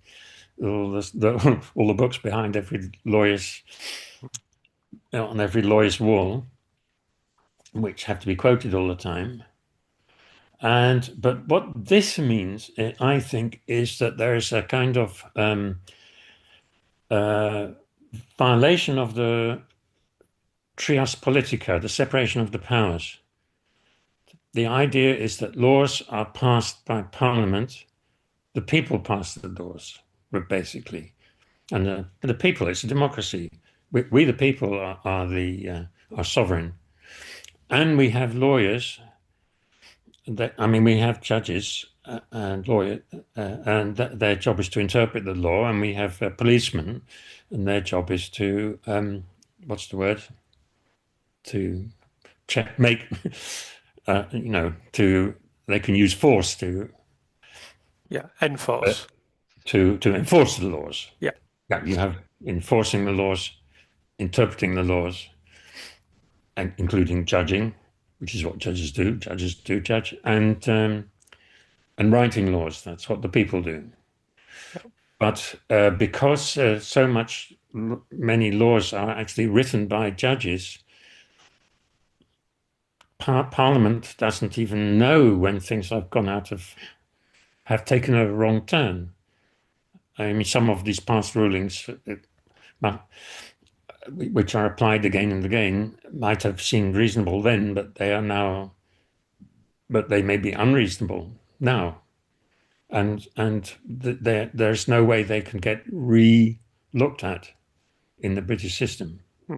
Speaker 2: all the books behind on every lawyer's wall, which have to be quoted all the time. But what this means, I think, is that there is a kind of violation of the trias politica, the separation of the powers. the idea is that laws are passed by Parliament. The people pass the laws, basically, and the people. It's a democracy. We the people, are sovereign, and we have lawyers. I mean, we have judges and lawyers, and their job is to interpret the law, and we have policemen, and their job is to what's the word? To check, make, to they can use force
Speaker 1: Yeah,
Speaker 2: uh,
Speaker 1: enforce.
Speaker 2: to enforce the laws.
Speaker 1: Yeah.
Speaker 2: Yeah, you have enforcing the laws, interpreting the laws, and including judging, which is what judges do. Judges do judge, and writing laws. That's what the people do.
Speaker 1: Yeah.
Speaker 2: But because many laws are actually written by judges, Parliament doesn't even know when things have taken a wrong turn. I mean, some of these past rulings, which are applied again and again, might have seemed reasonable then, but they may be unreasonable now, and there's no way they can get re-looked at in the British system.
Speaker 1: Mm.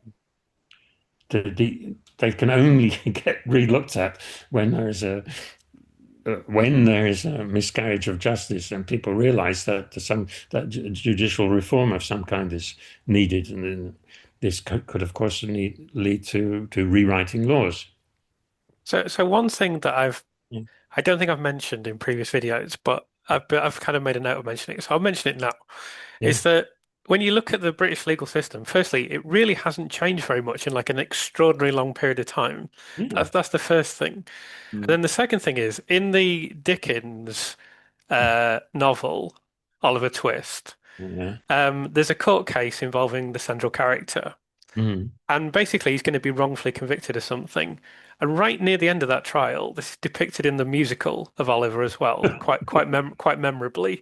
Speaker 2: They can only get re-looked at when there is a miscarriage of justice and people realize that judicial reform of some kind is needed, and then this could of course lead to rewriting laws.
Speaker 1: So one thing that
Speaker 2: Yeah,
Speaker 1: I don't think I've mentioned in previous videos, but I've kind of made a note of mentioning it, so I'll mention it now,
Speaker 2: yeah,
Speaker 1: is that when you look at the British legal system, firstly, it really hasn't changed very much in like an extraordinary long period of time.
Speaker 2: yeah.
Speaker 1: That's the first thing. And
Speaker 2: Mm.
Speaker 1: then the second thing is in the Dickens novel, Oliver Twist,
Speaker 2: Yeah.
Speaker 1: there's a court case involving the central character.
Speaker 2: Mm.
Speaker 1: And basically, he's going to be wrongfully convicted of something. And right near the end of that trial, this is depicted in the musical of Oliver as well, quite memorably.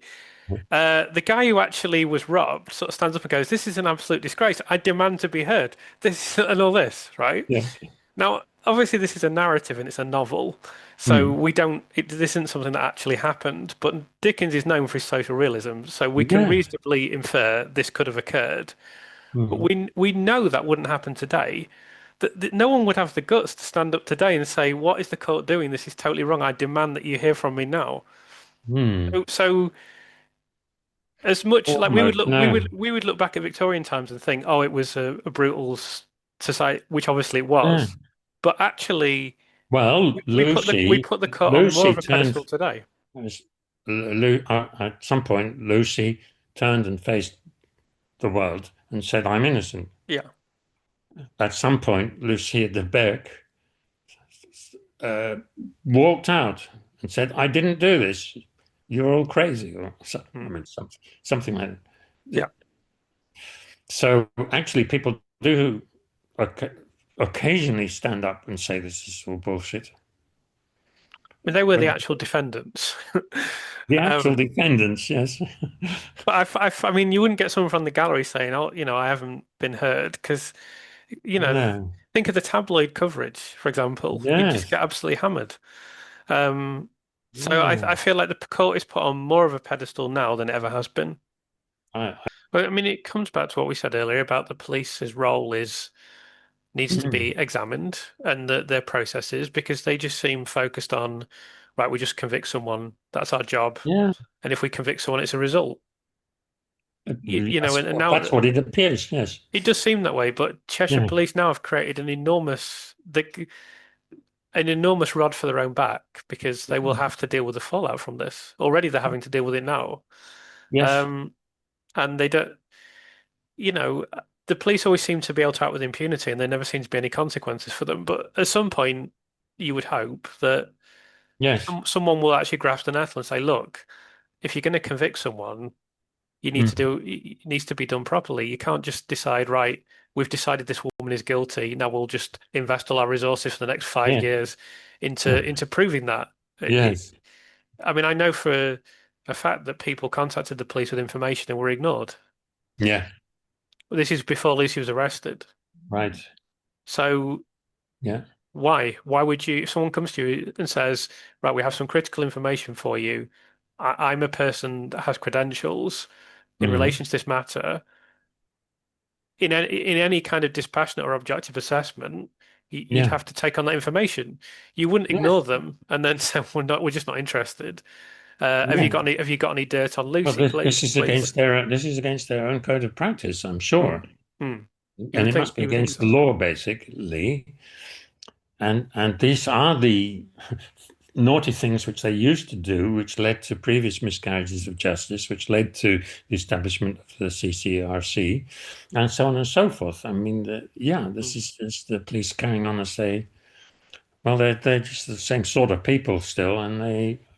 Speaker 1: The guy who actually was robbed sort of stands up and goes, "This is an absolute disgrace. I demand to be heard." This and all this, right?
Speaker 2: Yes.
Speaker 1: Now, obviously, this is a narrative and it's a novel, so
Speaker 2: Mm.
Speaker 1: we don't. This isn't something that actually happened. But Dickens is known for his social realism, so we can
Speaker 2: Yeah.
Speaker 1: reasonably infer this could have occurred. But
Speaker 2: Mm.
Speaker 1: we know that wouldn't happen today. That no one would have the guts to stand up today and say, "What is the court doing? This is totally wrong. I demand that you hear from me now."
Speaker 2: Mm.
Speaker 1: So as much like
Speaker 2: Almost no.
Speaker 1: we would look back at Victorian times and think, "Oh, it was a brutal society," which obviously it
Speaker 2: Yeah.
Speaker 1: was. But actually,
Speaker 2: Well,
Speaker 1: we put the court on more
Speaker 2: Lucy
Speaker 1: of a pedestal
Speaker 2: turned.
Speaker 1: today.
Speaker 2: At some point, Lucy turned and faced the world and said, "I'm innocent."
Speaker 1: Yeah.
Speaker 2: At some point, Lucia de Berk uh, walked out and said, "I didn't do this. You're all crazy," or I
Speaker 1: Mm.
Speaker 2: mean, something like
Speaker 1: Yeah.
Speaker 2: that. So actually, people do occasionally stand up and say this is all bullshit.
Speaker 1: I mean, they were the
Speaker 2: When
Speaker 1: actual defendants.
Speaker 2: the actual
Speaker 1: Um,
Speaker 2: defendants, yes.
Speaker 1: but I mean, you wouldn't get someone from the gallery saying, "Oh, I haven't been heard," because
Speaker 2: No.
Speaker 1: think of the tabloid coverage, for example. You'd just
Speaker 2: Yes.
Speaker 1: get absolutely hammered. Um, so
Speaker 2: Yeah.
Speaker 1: I feel like the court is put on more of a pedestal now than it ever has been.
Speaker 2: I,
Speaker 1: But I mean, it comes back to what we said earlier about the police's role is needs to be
Speaker 2: mm,
Speaker 1: examined and their processes because they just seem focused on, right, we just convict someone, that's our job.
Speaker 2: yeah.
Speaker 1: And if we convict someone, it's a result. And now
Speaker 2: That's what it appears. Yes.
Speaker 1: it does seem that way, but Cheshire
Speaker 2: Yeah.
Speaker 1: Police now have created an enormous rod for their own back because they will
Speaker 2: Yeah.
Speaker 1: have to deal with the fallout from this. Already they're having to deal with it now.
Speaker 2: Yes.
Speaker 1: Um, and they don't, you know, the police always seem to be able to act with impunity and there never seems to be any consequences for them. But at some point, you would hope that
Speaker 2: Yes.
Speaker 1: someone will actually grasp the nettle and say, look, if you're going to convict someone,
Speaker 2: Mm,
Speaker 1: it needs to be done properly. You can't just decide, right, we've decided this woman is guilty. Now we'll just invest all our resources for the next five
Speaker 2: yeah.
Speaker 1: years into proving that.
Speaker 2: Yes.
Speaker 1: I mean, I know for a fact that people contacted the police with information and were ignored.
Speaker 2: Yeah.
Speaker 1: This is before Lucy was arrested.
Speaker 2: Right.
Speaker 1: So
Speaker 2: Yeah.
Speaker 1: Why? Why would you, if someone comes to you and says, right, we have some critical information for you. I'm a person that has credentials in
Speaker 2: Mm.
Speaker 1: relation to this matter. In any kind of dispassionate or objective assessment, you'd
Speaker 2: Yeah.
Speaker 1: have to take on that information. You wouldn't
Speaker 2: Yes.
Speaker 1: ignore them and then say, we're just not interested.
Speaker 2: Yeah.
Speaker 1: Have you got any dirt on
Speaker 2: Well,
Speaker 1: Lucy,
Speaker 2: this is
Speaker 1: please?
Speaker 2: against their own code of practice, I'm
Speaker 1: Mm,
Speaker 2: sure.
Speaker 1: mm.
Speaker 2: And it must be
Speaker 1: You would think
Speaker 2: against the
Speaker 1: so.
Speaker 2: law, basically. And these are the naughty things which they used to do, which led to previous miscarriages of justice, which led to the establishment of the CCRC, and so on and so forth. I mean, yeah,
Speaker 1: Mm.
Speaker 2: this is just the police carrying on as they, well, they're just the same sort of people still, and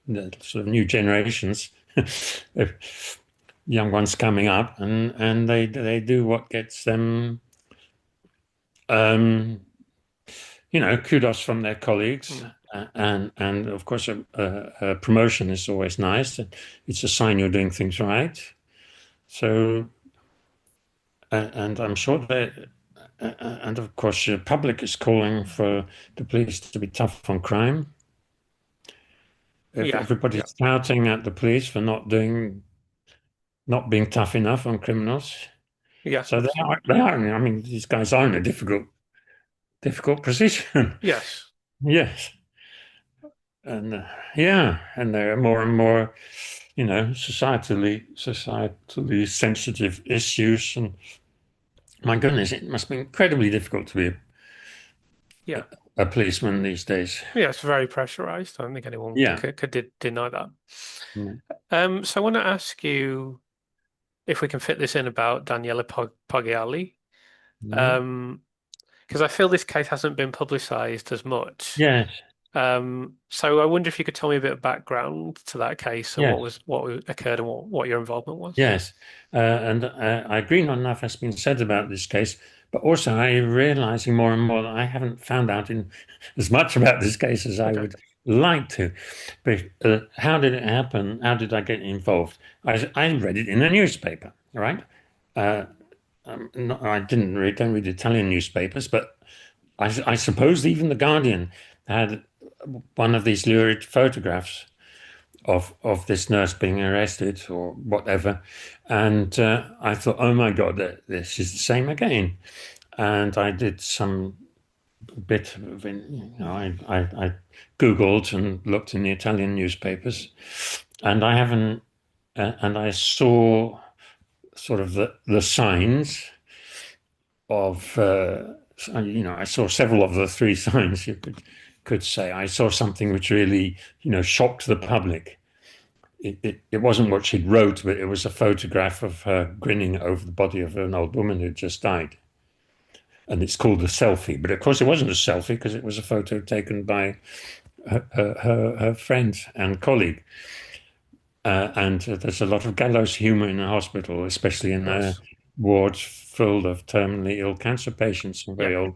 Speaker 2: the sort of new generations, young ones coming up, and they do what gets them, um, kudos from their colleagues.
Speaker 1: Mm.
Speaker 2: And of course, a promotion is always nice. It's a sign you're doing things right. So, and I'm sure that, and of course, the public is calling for the police to be tough on crime. If
Speaker 1: Yeah, yeah,
Speaker 2: everybody's shouting at the police for not being tough enough on criminals,
Speaker 1: yeah,
Speaker 2: so
Speaker 1: absolutely.
Speaker 2: they are. I mean, these guys are in a difficult position.
Speaker 1: Yes.
Speaker 2: Yes. And yeah, and there are more and more, societally sensitive issues. And my goodness, it must be incredibly difficult to be
Speaker 1: Yeah.
Speaker 2: a policeman these days.
Speaker 1: Yeah, it's very pressurized. I don't think anyone
Speaker 2: Yeah.
Speaker 1: could deny that.
Speaker 2: Mm.
Speaker 1: So I want to ask you if we can fit this in about Daniela Poggiali.
Speaker 2: Yeah.
Speaker 1: Um, because I feel this case hasn't been publicized as much.
Speaker 2: Yes.
Speaker 1: So I wonder if you could tell me a bit of background to that case and
Speaker 2: Yes.
Speaker 1: what occurred and what your involvement was.
Speaker 2: Yes, and I agree. Not enough has been said about this case, but also I'm realizing more and more that I haven't found out in as much about this case as I
Speaker 1: Okay.
Speaker 2: would like to. But how did it happen? How did I get involved? I read it in a newspaper, right? Uh, I don't read Italian newspapers, but I suppose even the Guardian had one of these lurid photographs of this nurse being arrested or whatever. And I thought, oh my God, this is the same again. And I did some bit of, I Googled and looked in the Italian newspapers, and I haven't, and I saw sort of the signs of, I saw several of the three signs you could say. I saw something which really, shocked the public. It wasn't what she'd wrote, but it was a photograph of her grinning over the body of an old woman who'd just died. And it's called a selfie. But of course, it wasn't a selfie because it was a photo taken by her friend and colleague. And there's a lot of gallows humor in the hospital, especially in
Speaker 1: Yes.
Speaker 2: wards full of terminally ill cancer patients and
Speaker 1: Yeah.
Speaker 2: very old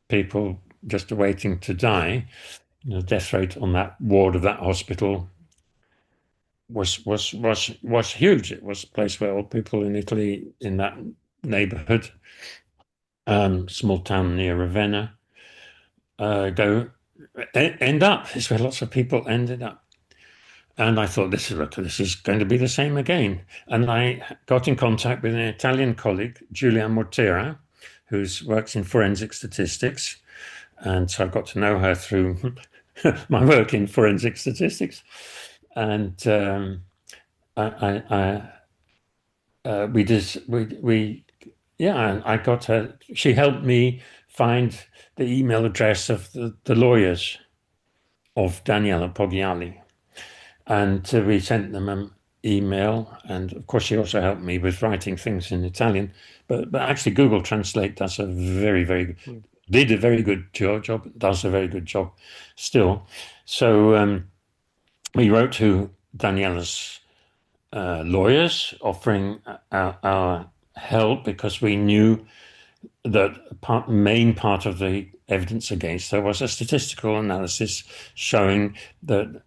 Speaker 2: people just awaiting to die. The death rate on that ward of that hospital was huge. It was a place where all people in Italy in that neighborhood, small town near Ravenna, go end up. It's where lots of people ended up. And I thought this is going to be the same again. And I got in contact with an Italian colleague, Giulia Mortera, who works in forensic statistics. And so I got to know her through my work in forensic statistics. And I we just we yeah, I got her. She helped me find the email address of the lawyers of Daniela Poggiali, and we sent them an email. And of course, she also helped me with writing things in Italian. But actually, Google Translate does a very
Speaker 1: Mm.
Speaker 2: did a very good job. Does a very good job still. So we wrote to Daniela's lawyers offering our help because we knew that main part of the evidence against her was a statistical analysis showing that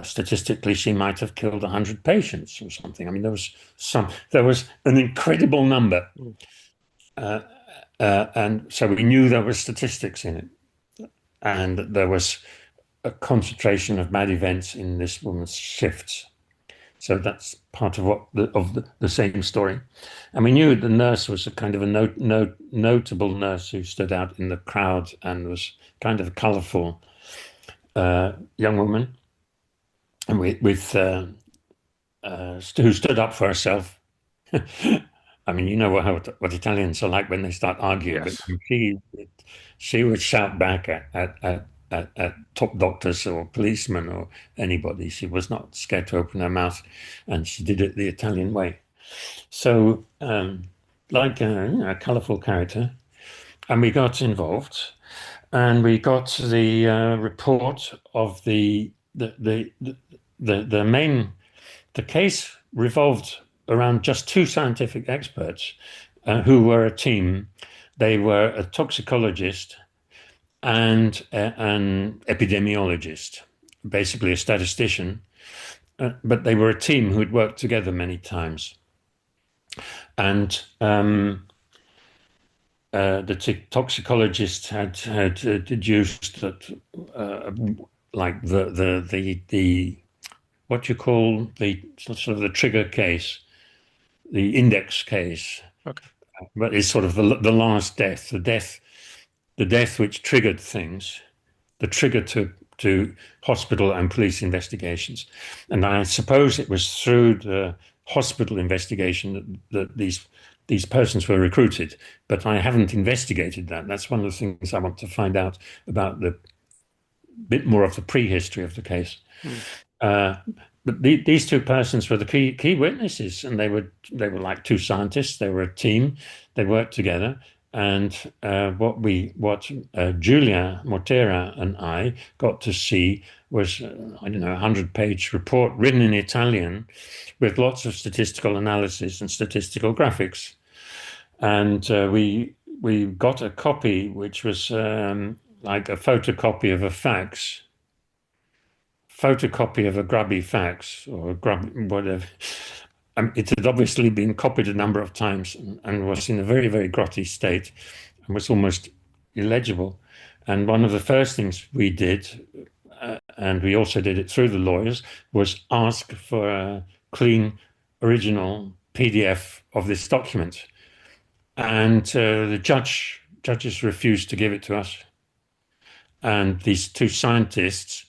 Speaker 2: statistically she might have killed 100 patients or something. I mean, there was an incredible number.
Speaker 1: Mm.
Speaker 2: Uh, And so we knew there were statistics in it, and there was a concentration of bad events in this woman's shifts. So that's part of the same story. And we knew the nurse was a kind of a notable nurse who stood out in the crowd and was kind of a colourful young woman, and who stood up for herself. I mean, you know what Italians are like when they start arguing, but
Speaker 1: Yes.
Speaker 2: she would shout back at top doctors or policemen or anybody. She was not scared to open her mouth, and she did it the Italian way. So, like a colourful character, and we got involved, and we got the report of the main. The case revolved around just two scientific experts who were a team. They were a toxicologist and an epidemiologist, basically a statistician, but they were a team who had worked together many times. And the toxicologist had deduced that, like the what you call the sort of the trigger case, the index case,
Speaker 1: Okay.
Speaker 2: but it's sort of the last death, the death which triggered things, the trigger to hospital and police investigations. And I suppose it was through the hospital investigation that these persons were recruited, but I haven't investigated that. That's one of the things I want to find out about the bit more of the prehistory of the case.
Speaker 1: Mm.
Speaker 2: Uh, but these two persons were the key witnesses, and they were like two scientists. They were a team. They worked together. And what Julia Mortera and I got to see was I don't know, a 100-page report written in Italian with lots of statistical analysis and statistical graphics. And we got a copy which was like a photocopy of a fax, photocopy of a grubby fax or a grub whatever. It had obviously been copied a number of times and was in a very, very grotty state and was almost illegible. And one of the first things we did, and we also did it through the lawyers, was ask for a clean original PDF of this document. And the judges refused to give it to us. And these two scientists,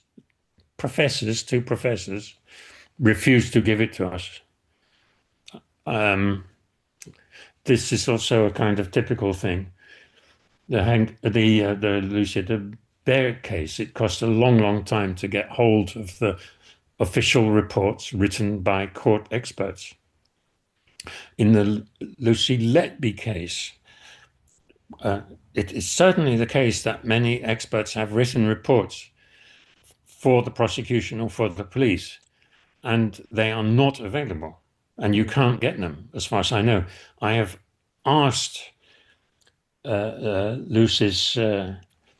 Speaker 2: two professors, refused to give it to us. This is also a kind of typical thing. The Lucia de Berk case, it cost a long, long time to get hold of the official reports written by court experts. In the Lucy Letby case, it is certainly the case that many experts have written reports for the prosecution or for the police, and they are not available, and you
Speaker 1: Mm.
Speaker 2: can't get them, as far as I know. I have asked Lucy's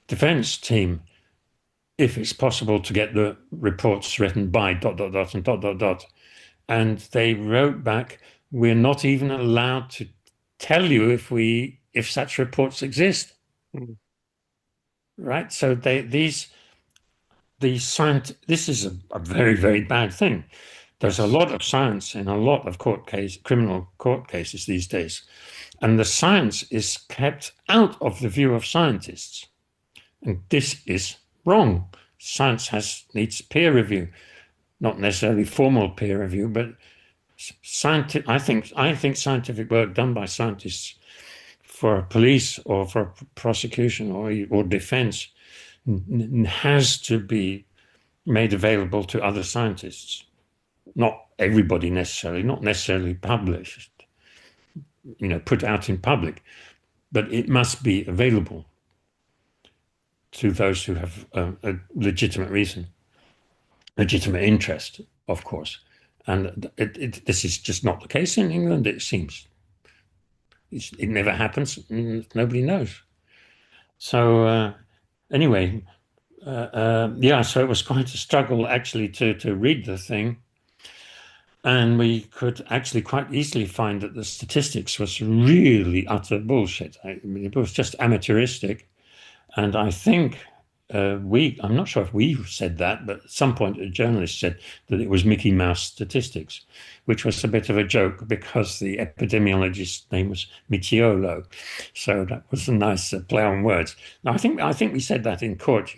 Speaker 2: defense team if it's possible to get the reports written by dot dot dot and dot dot dot, and they wrote back, "We're not even allowed to tell you if such reports exist."
Speaker 1: Mm.
Speaker 2: Right? So these science this is a very, very bad thing. There's a
Speaker 1: Yes.
Speaker 2: lot of science in a lot of criminal court cases these days, and the science is kept out of the view of scientists, and this is wrong. Science needs peer review, not necessarily formal peer review, but scientific. I think scientific work done by scientists for police or for prosecution or defense has to be made available to other scientists. Not everybody necessarily, not necessarily published, put out in public, but it must be available to those who have a legitimate reason, legitimate interest, of course. And this is just not the case in England, it seems. It never happens, and nobody knows. So, anyway, yeah, so it was quite a struggle actually to read the thing. And we could actually quite easily find that the statistics was really utter bullshit. I mean, it was just amateuristic. And I think I'm not sure if we said that, but at some point a journalist said that it was Mickey Mouse statistics, which was a bit of a joke because the epidemiologist's name was Micciolo. So that was a nice play on words. Now, I think we said that in court,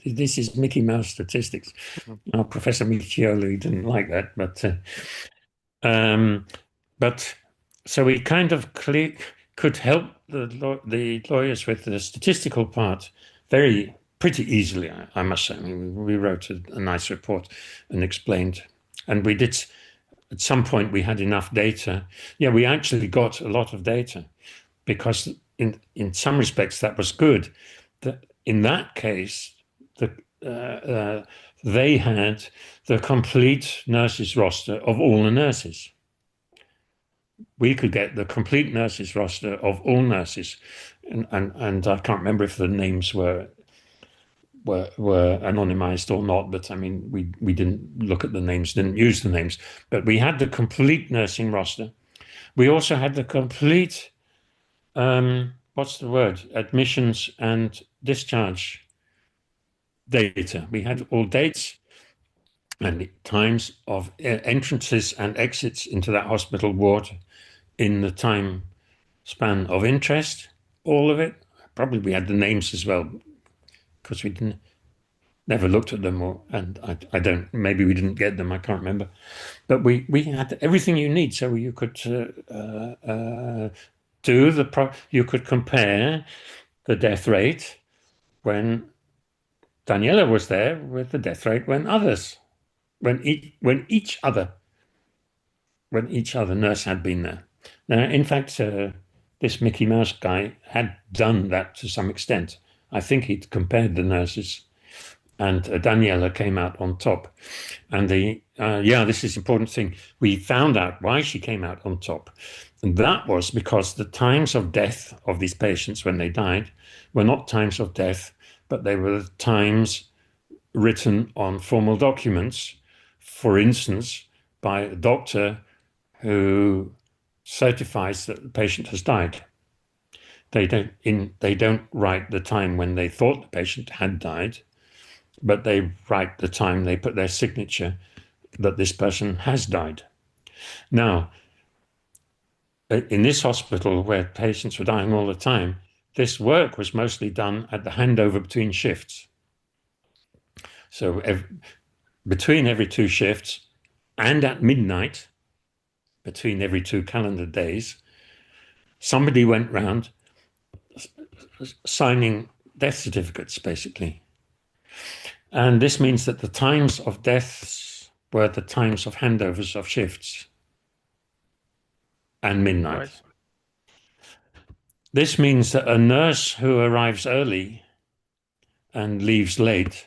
Speaker 2: this is Mickey Mouse statistics.
Speaker 1: Mhm.
Speaker 2: Now, Professor Micciolo didn't like that, um, but so we kind of could help the lawyers with the statistical part very pretty easily, I must say. I mean, we wrote a nice report and explained, and we did. At some point, we had enough data. Yeah, we actually got a lot of data because, in some respects, that was good. In that case, the they had the complete nurses roster of all the nurses. We could get the complete nurses roster of all nurses, and I can't remember if the names were anonymized or not. But I mean, we didn't look at the names, didn't use the names, but we had the complete nursing roster. We also had the complete what's the word? Admissions and discharge data. We had all dates and times of entrances and exits into that hospital ward in the time span of interest, all of it. Probably we had the names as well because we didn't never looked at them, and I don't, maybe we didn't get them, I can't remember. But we had everything you need, so you could you could compare the death rate when Daniela was there with the death rate when each other nurse had been there. Now, in fact, this Mickey Mouse guy had done that to some extent. I think he'd compared the nurses, and Daniela came out on top. And this is an important thing. We found out why she came out on top. And that was because the times of death of these patients when they died were not times of death, but they were times written on formal documents, for instance, by a doctor who certifies that the patient has died. They don't write the time when they thought the patient had died, but they write the time they put their signature that this person has died. Now, in this hospital where patients were dying all the time, this work was mostly done at the handover between shifts. So between every two shifts and at midnight, between every two calendar days, somebody went round signing death certificates, basically. And this means that the times of deaths were the times of handovers of shifts and midnight.
Speaker 1: Right.
Speaker 2: This means that a nurse who arrives early and leaves late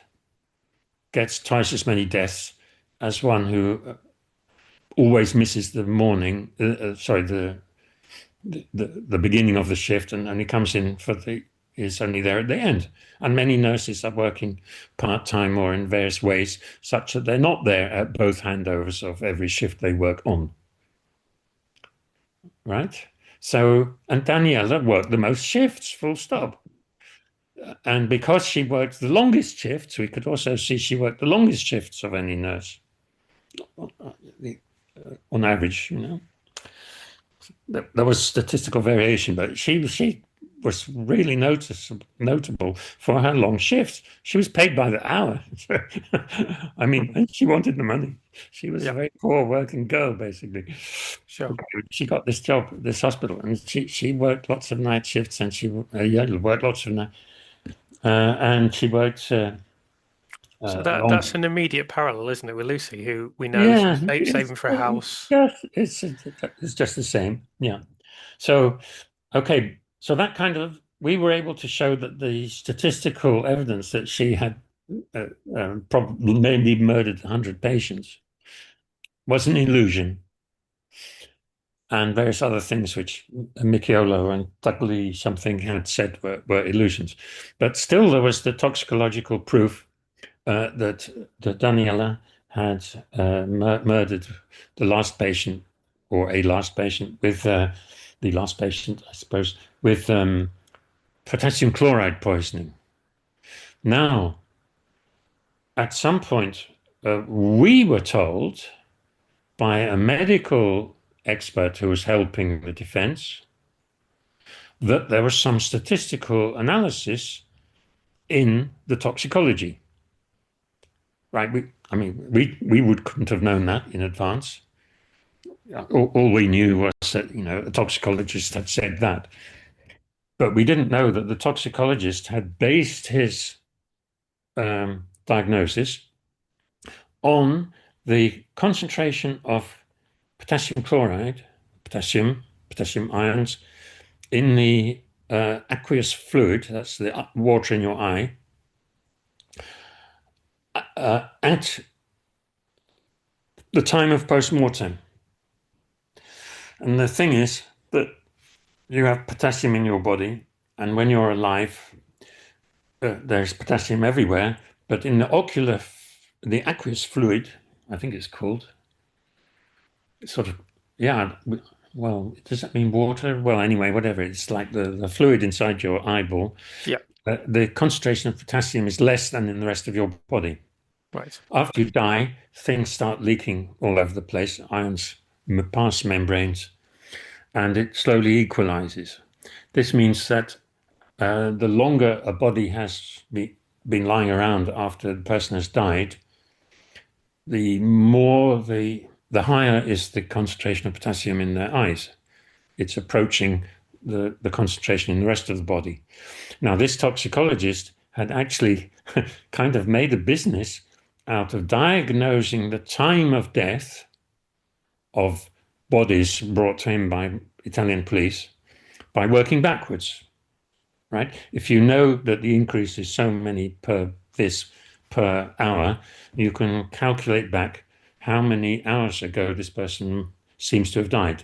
Speaker 2: gets twice as many deaths as one who always misses the morning, the beginning of the shift, and only comes in is only there at the end. And many nurses are working part-time or in various ways, such that they're not there at both handovers of every shift they work on. Right? So, and Daniela worked the most shifts, full stop. And because she worked the longest shifts, we could also see she worked the longest shifts of any nurse on average, There was statistical variation, but she was really notable for her long shifts. She was paid by the hour. I mean, she wanted the money. She was a
Speaker 1: Yeah,
Speaker 2: very poor working girl, basically.
Speaker 1: sure.
Speaker 2: Okay, she got this job at this hospital, and she worked lots of night shifts, and she worked lots of night, and she worked
Speaker 1: So
Speaker 2: long.
Speaker 1: that's an immediate parallel, isn't it, with Lucy, who we know
Speaker 2: Yeah,
Speaker 1: she's saving for a house.
Speaker 2: it's just the same. Yeah. So, okay, so that kind of we were able to show that the statistical evidence that she had probably maybe murdered 100 patients was an illusion, and various other things which Micciolo and Tuckley something had said were illusions. But still, there was the toxicological proof that Daniela had murdered the last patient, or a last patient, with the last patient, I suppose, with potassium chloride poisoning. Now, at some point, we were told by a medical expert who was helping the defense that there was some statistical analysis in the toxicology. Right? Couldn't have known that in advance. All we knew was that, a toxicologist had said that. But we didn't know that the toxicologist had based his diagnosis on the concentration of potassium chloride, potassium ions in the aqueous fluid, that's the water in your eye, at the time of post-mortem. And the thing is that you have potassium in your body, and when you're alive, there's potassium everywhere, but in the aqueous fluid, I think it's called, it's sort of, yeah, well, does that mean water? Well, anyway, whatever, it's like the fluid inside your eyeball.
Speaker 1: Yeah.
Speaker 2: The concentration of potassium is less than in the rest of your body.
Speaker 1: Right.
Speaker 2: After you die, things start leaking all over the place, ions pass membranes, and it slowly equalizes. This means that the longer a body has been lying around after the person has died, the higher is the concentration of potassium in their eyes. It's approaching the concentration in the rest of the body. Now, this toxicologist had actually kind of made a business out of diagnosing the time of death of bodies brought to him by Italian police by working backwards, right? If you know that the increase is so many per hour, you can calculate back how many hours ago this person seems to have died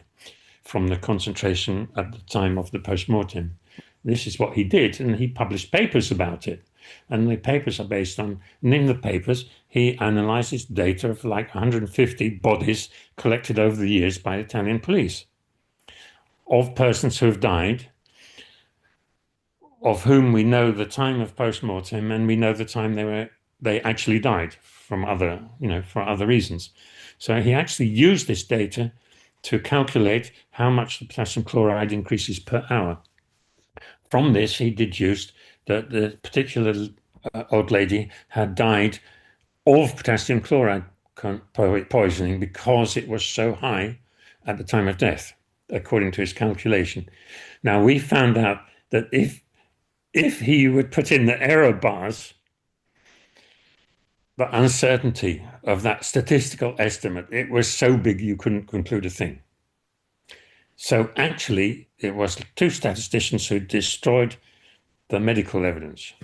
Speaker 2: from the concentration at the time of the post-mortem. This is what he did, and he published papers about it. And the papers are based on, and in the papers, he analyzes data of like 150 bodies collected over the years by Italian police of persons who have died, of whom we know the time of post-mortem, and we know the time they actually died from for other reasons. So he actually used this data to calculate how much the potassium chloride increases per hour. From this, he deduced that the particular old lady had died of potassium chloride poisoning because it was so high at the time of death, according to his calculation. Now, we found out that if he would put in the error bars, the uncertainty of that statistical estimate, it was so big you couldn't conclude a thing. So actually, it was two statisticians who destroyed the medical evidence.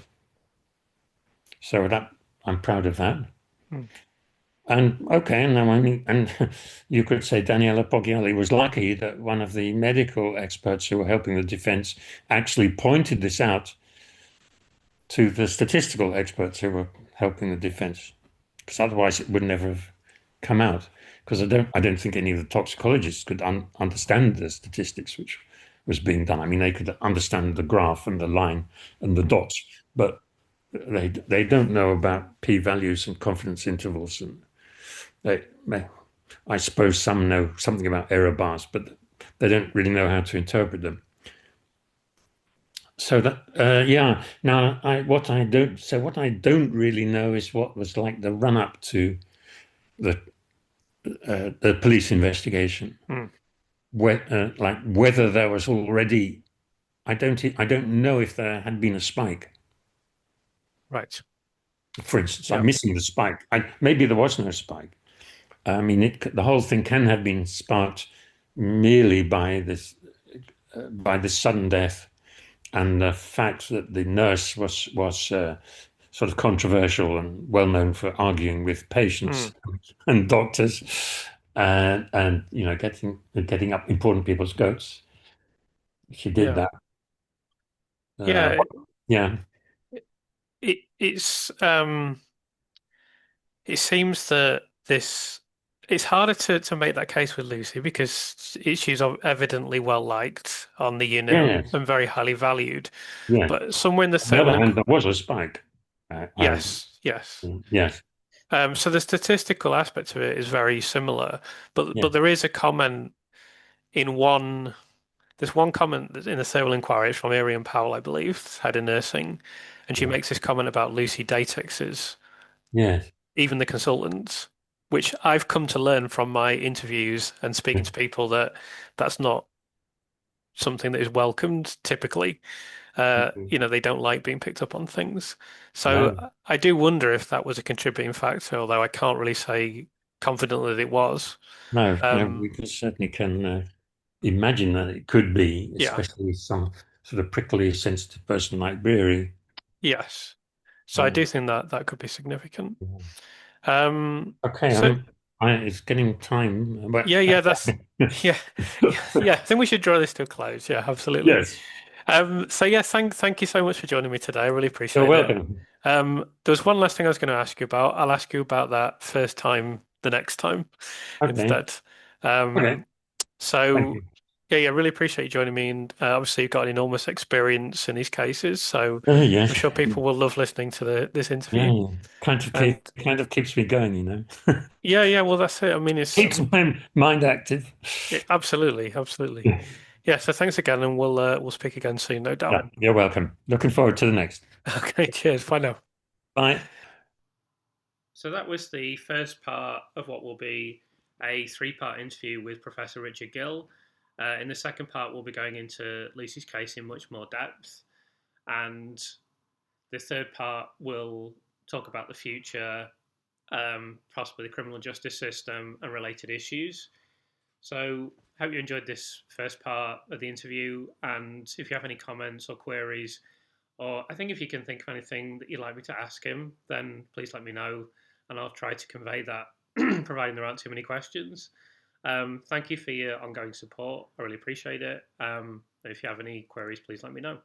Speaker 2: So I'm proud of that.
Speaker 1: Mm.
Speaker 2: And okay, and you could say Daniela Poggiali was lucky that one of the medical experts who were helping the defense actually pointed this out to the statistical experts who were helping the defense, because otherwise it would never have come out. Because I don't think any of the toxicologists could understand the statistics which was being done. I mean, they could understand the graph and the line and the dots, but they don't know about p-values and confidence intervals, and I suppose some know something about error bars, but they don't really know how to interpret them. So that yeah. Now what I don't really know is what was like the run up to the police investigation,
Speaker 1: Mm.
Speaker 2: whether there was already. I don't know if there had been a spike.
Speaker 1: Right.
Speaker 2: For instance,
Speaker 1: Yeah.
Speaker 2: I'm missing the spike. Maybe there was no spike. I mean, the whole thing can have been sparked merely by this sudden death and the fact that the nurse was sort of controversial and well known for arguing with
Speaker 1: Mm.
Speaker 2: patients and doctors, and getting up important people's goats. She did
Speaker 1: Yeah.
Speaker 2: that. Uh,
Speaker 1: Yeah.
Speaker 2: yeah.
Speaker 1: It seems that this it's harder to make that case with Lucy because she's evidently well liked on the unit
Speaker 2: Yes,
Speaker 1: and very highly valued.
Speaker 2: yes.
Speaker 1: But somewhere in the
Speaker 2: On the other
Speaker 1: table,
Speaker 2: hand, there was a spike.
Speaker 1: yes, yes.
Speaker 2: Yes,
Speaker 1: So the statistical aspect of it is very similar, but
Speaker 2: yes,
Speaker 1: there is a comment in one. There's one comment that's in the civil inquiry. It's from Irian Powell, I believe, head of nursing, and she
Speaker 2: yes,
Speaker 1: makes this comment about Lucy datexes,
Speaker 2: yes,
Speaker 1: even the consultants, which I've come to learn from my interviews and speaking
Speaker 2: yes.
Speaker 1: to people that that's not something that is welcomed typically. They don't like being picked up on things. So
Speaker 2: No,
Speaker 1: I do wonder if that was a contributing factor, although I can't really say confidently that it was.
Speaker 2: no, no.
Speaker 1: Um,
Speaker 2: We can certainly can imagine that it could be,
Speaker 1: yeah,
Speaker 2: especially some sort of prickly, sensitive person like Beery.
Speaker 1: yes. So I
Speaker 2: Yeah.
Speaker 1: do think that that could be significant. Um,
Speaker 2: Okay,
Speaker 1: so
Speaker 2: it's getting time, but
Speaker 1: yeah, yeah, that's yeah, yeah, yeah. I think we should draw this to a close. Yeah, absolutely.
Speaker 2: yes,
Speaker 1: So yeah, thank you so much for joining me today. I really
Speaker 2: you're
Speaker 1: appreciate it.
Speaker 2: welcome.
Speaker 1: There's one last thing I was going to ask you about. I'll ask you about that first time the next time
Speaker 2: Okay,
Speaker 1: instead.
Speaker 2: okay,
Speaker 1: Um,
Speaker 2: thank
Speaker 1: so
Speaker 2: you.
Speaker 1: yeah, yeah, really appreciate you joining me. And obviously, you've got an enormous experience in these cases, so I'm
Speaker 2: Yes,
Speaker 1: sure people will love listening to this
Speaker 2: yeah,
Speaker 1: interview.
Speaker 2: yeah.
Speaker 1: And
Speaker 2: Kind of keeps me going,
Speaker 1: yeah, yeah, well, that's it. I mean,
Speaker 2: Keeps my mind active.
Speaker 1: absolutely, absolutely. Yeah. So thanks again, and we'll speak again soon, no doubt.
Speaker 2: Yeah, you're welcome. Looking forward to the next.
Speaker 1: Okay, cheers. Bye now.
Speaker 2: Bye.
Speaker 1: So that was the first part of what will be a three-part interview with Professor Richard Gill. In the second part, we'll be going into Lucy's case in much more depth. And the third part will talk about the future, possibly the criminal justice system and related issues. So, hope you enjoyed this first part of the interview. And if you have any comments or queries, or I think if you can think of anything that you'd like me to ask him, then please let me know, and I'll try to convey that, providing there aren't too many questions. Thank you for your ongoing support. I really appreciate it. If you have any queries, please let me know.